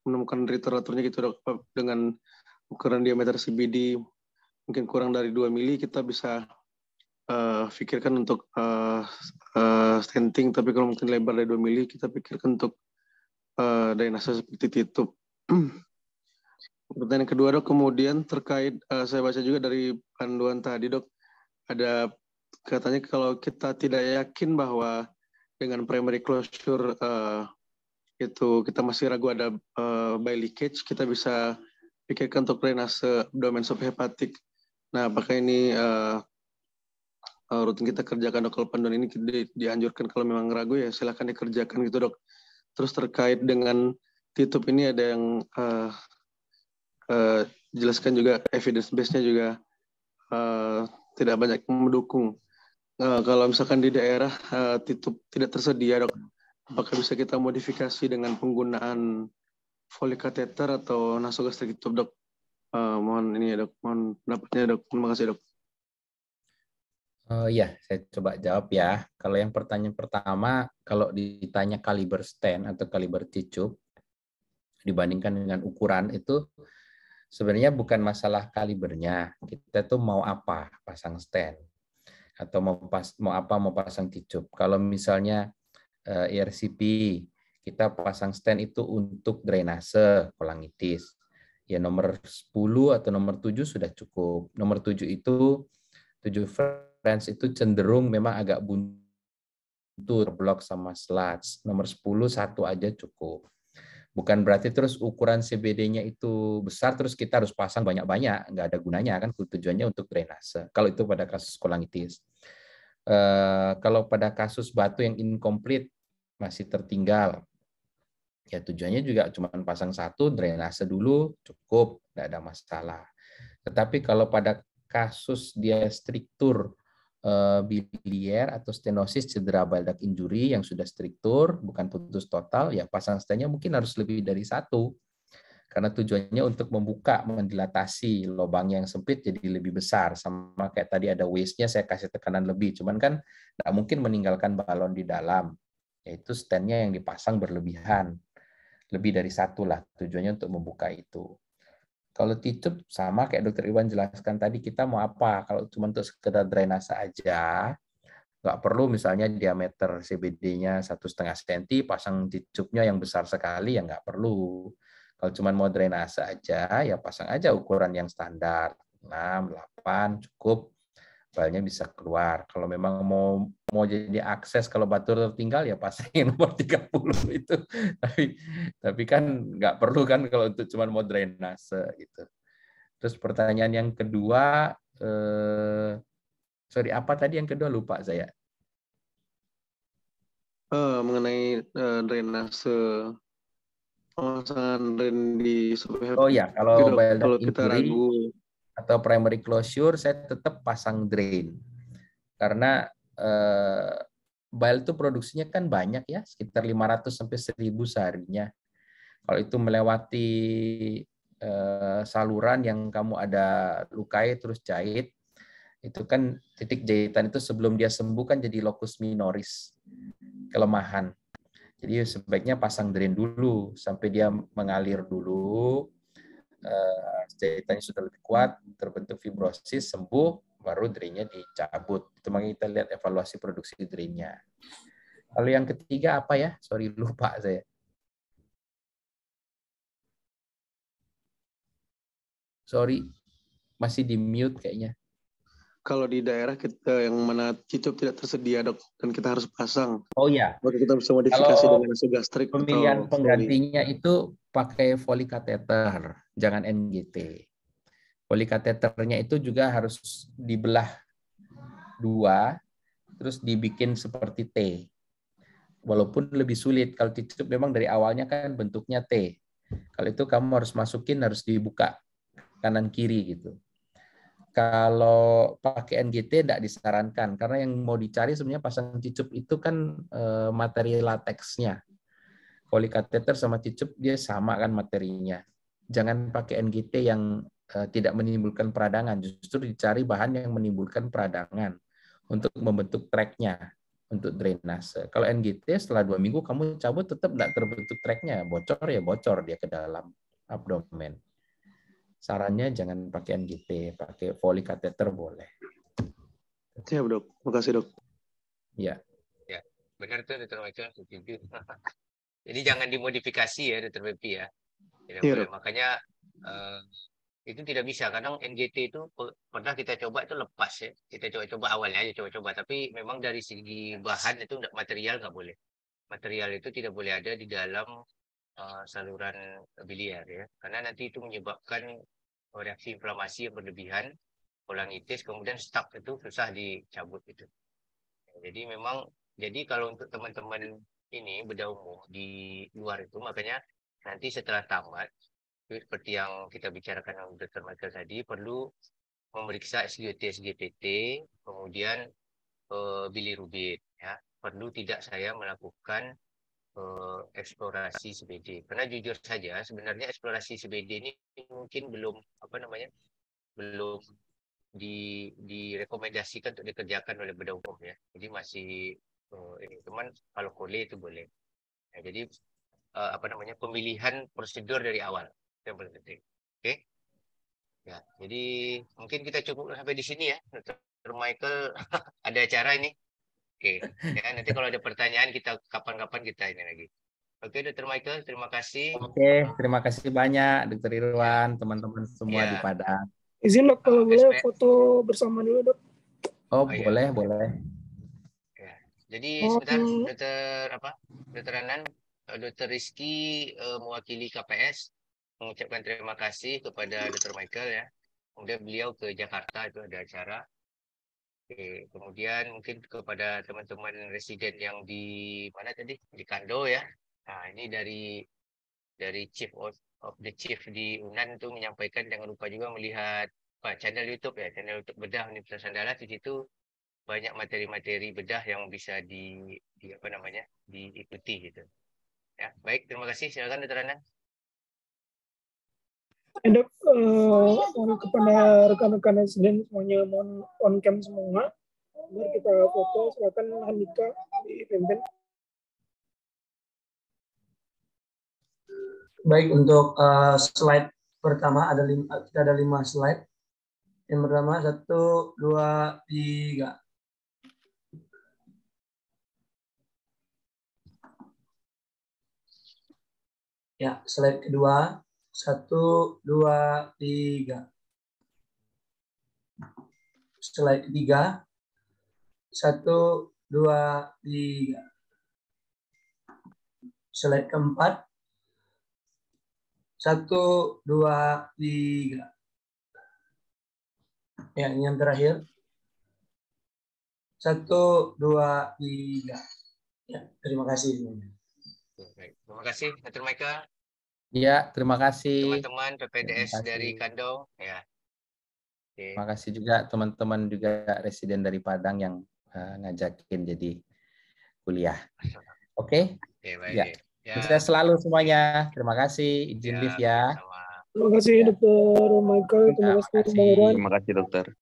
menemukan literaturnya gitu dok, dengan ukuran diameter CBD mungkin kurang dari 2 mili kita bisa pikirkan untuk stenting, tapi kalau mungkin lebar dari 2 mili kita pikirkan untuk drainase seperti titup. Pertanyaan kedua dok, kemudian terkait saya baca juga dari panduan tadi dok, ada katanya kalau kita tidak yakin bahwa dengan primary closure itu kita masih ragu ada bileakage, kita bisa pikirkan untuk drainase abdomen subhepatik. Nah, apakah ini rutin kita kerjakan dok? Kalau panduan ini dianjurkan kalau memang ragu ya silakan dikerjakan gitu dok. Terus terkait dengan titup ini ada yang jelaskan juga evidence base-nya juga tidak banyak mendukung. Kalau misalkan di daerah titup tidak tersedia dok, apakah bisa kita modifikasi dengan penggunaan Foley kateter atau nasogastrik tube dok? Mohon ini ya dok, mohon pendapatnya dok. Terima kasih dok. Ya, saya coba jawab ya. Kalau yang pertanyaan pertama, kalau ditanya kaliber stent atau kaliber tube dibandingkan dengan ukuran itu sebenarnya bukan masalah kalibernya. Kita tuh mau apa pasang stent atau mau pasang tube. Kalau misalnya ERCP. Kita pasang stent itu untuk drainase kolangitis. Ya nomor 10 atau nomor 7 sudah cukup. Nomor 7 itu 7 French itu cenderung memang agak buntu, blok sama sludge. Nomor 10 satu aja cukup. Bukan berarti terus ukuran CBD-nya itu besar terus kita harus pasang banyak-banyak, nggak ada gunanya kan, tujuannya untuk drainase. Kalau itu pada kasus kolangitis. Kalau pada kasus batu yang incomplete masih tertinggal, ya tujuannya juga cuma pasang satu, drainase dulu cukup, nggak ada masalah. Tetapi kalau pada kasus dia struktur biliar atau stenosis cedera bile duct injury yang sudah struktur, bukan putus total, ya pasang stennya mungkin harus lebih dari satu. Karena tujuannya untuk membuka, mendilatasi lubang yang sempit jadi lebih besar. Sama kayak tadi ada waste-nya saya kasih tekanan lebih. Cuman kan nggak mungkin meninggalkan balon di dalam. Yaitu stennya yang dipasang berlebihan. Lebih dari satu lah tujuannya untuk membuka itu. Kalau ticup sama kayak Dokter Iwan jelaskan tadi, kita mau apa? Kalau cuma untuk sekedar drainase aja, nggak perlu misalnya diameter CBD-nya 1,5 cm, pasang ticupnya yang besar sekali, ya nggak perlu. Kalau cuma mau drainase aja, ya pasang aja ukuran yang standar, 6, 8, cukup, filenya bisa keluar. Kalau memang mau jadi akses, kalau batu tertinggal, ya pasangin nomor 30 itu. Tapi kan nggak perlu kan kalau untuk cuma mau drainase gitu. Terus pertanyaan yang kedua, sorry apa tadi yang kedua lupa saya. Mengenai drainase pemasangan drain di Oh ya, kalau bile kalau duct kita injury ragu atau primary closure, saya tetap pasang drain. Karena bile itu produksinya kan banyak ya, sekitar 500 sampai 1000 seharinya. Kalau itu melewati saluran yang kamu ada lukai terus jahit, itu kan titik jahitan itu sebelum dia sembuh kan jadi locus minoris, kelemahan. Jadi sebaiknya pasang drain dulu sampai dia mengalir dulu, jahitannya sudah lebih kuat, terbentuk fibrosis, sembuh, baru drainnya dicabut. Itu makanya kita lihat evaluasi produksi drainnya. Lalu yang ketiga apa ya? Sorry lupa saya. Sorry, masih di mute kayaknya. kalau di daerah kita yang mana cicup tidak tersedia dok dan kita harus pasang. Oh ya. Apakah kita bisa modifikasi Kalau dengan nasogastrik pemilihan atau penggantinya itu pakai Foley-kateter, jangan NGT. Foley-kateternya itu juga harus dibelah dua, terus dibikin seperti T. Walaupun lebih sulit, kalau ticup memang dari awalnya kan bentuknya T. Kalau itu kamu harus masukin, harus dibuka kanan kiri gitu. Kalau pakai NGT tidak disarankan, karena yang mau dicari sebenarnya pasang ticup itu kan materi lateksnya. Foley-kateter sama ticup dia sama kan materinya. Jangan pakai NGT yang tidak menimbulkan peradangan, justru dicari bahan yang menimbulkan peradangan untuk membentuk tracknya untuk drainase. Kalau NGT setelah 2 minggu kamu cabut tetap tidak terbentuk tracknya, bocor ya bocor dia ke dalam abdomen. Sarannya jangan pakai NGT, pakai Foley-kateter boleh. Siap dok, makasih dok. Ya. Ya, benar tuh Dr. Michael, setuju. Jadi jangan dimodifikasi ya Dr. Bepi ya. Tidak boleh. Makanya itu tidak bisa. Kadang NGT itu pernah kita coba itu lepas ya. Kita coba-coba awalnya aja coba-coba. Tapi memang dari segi bahan itu material nggak boleh. Material itu tidak boleh ada di dalam saluran biliar ya. Karena nanti itu menyebabkan reaksi inflamasi yang berlebihan, kolangitis, kemudian stuck itu susah dicabut itu. Jadi memang, jadi kalau untuk teman-teman ini bedah umum di luar itu, makanya nanti setelah tamat, seperti yang kita bicarakan dengan Dr. Michael tadi, perlu memeriksa SGT, SGPT, kemudian bilirubin. Ya. Perlu tidak saya melakukan eksplorasi CBD. Karena jujur saja, sebenarnya eksplorasi CBD ini mungkin belum belum direkomendasikan untuk dikerjakan oleh bedah umum ya. Jadi masih ini teman kalau kole itu boleh. Ya, jadi pemilihan prosedur dari awal yang paling penting. Oke? Ya, jadi mungkin kita cukup sampai di sini ya. Dr. Michael ada acara ini. Oke. Ya, nanti kalau ada pertanyaan kita kapan-kapan kita ini lagi. Oke, Dr. Michael, terima kasih. Oke, terima kasih banyak Dr. Irwan, teman-teman semua di Ya. Padang. Izin dok kalau boleh SP. foto bersama dulu dok. Oh, iya. boleh, boleh. Ya. Jadi Oh. sebentar, Dr. Anan, Dr. Rizky mewakili KPS mengucapkan terima kasih kepada Dr. Michael ya. Kemudian beliau ke Jakarta itu ada acara. Oke, kemudian mungkin kepada teman-teman residen yang di mana tadi di Kando ya. Nah ini dari Chief of the Chief di Unan itu menyampaikan jangan lupa juga melihat channel YouTube ya, channel YouTube Bedah Universitas Andalas. Di situ banyak materi-materi bedah yang bisa diikuti gitu. Ya, baik, terima kasih. Silakan Dr. Anan. Dok, mohon kepada rekan-rekan residen semuanya mohon on cam semua. Biar kita foto, silakan Handika dipimpin. Baik, untuk slide pertama kita ada 5 slide. Yang pertama 1, 2, 3. Ya, slide kedua 1, 2, 3. Slide ketiga 1, 2, 3. Slide keempat 1, 2, 3. Ya, ini yang terakhir 1, 2, 3. Ya, terima kasih semuanya. Baik, terima kasih Dr. Michael. Ya, terima kasih. Teman-teman PPDS dari Kando ya. Oke. Terima kasih juga teman-teman juga residen dari Padang yang ngajakin jadi kuliah. Oke? Oke, baik. Ya. Ya. Sukses selalu semuanya. Terima kasih. Izin live ya. Terima kasih Dr. Michael, terima kasih Bang Irwan. Terima kasih dokter.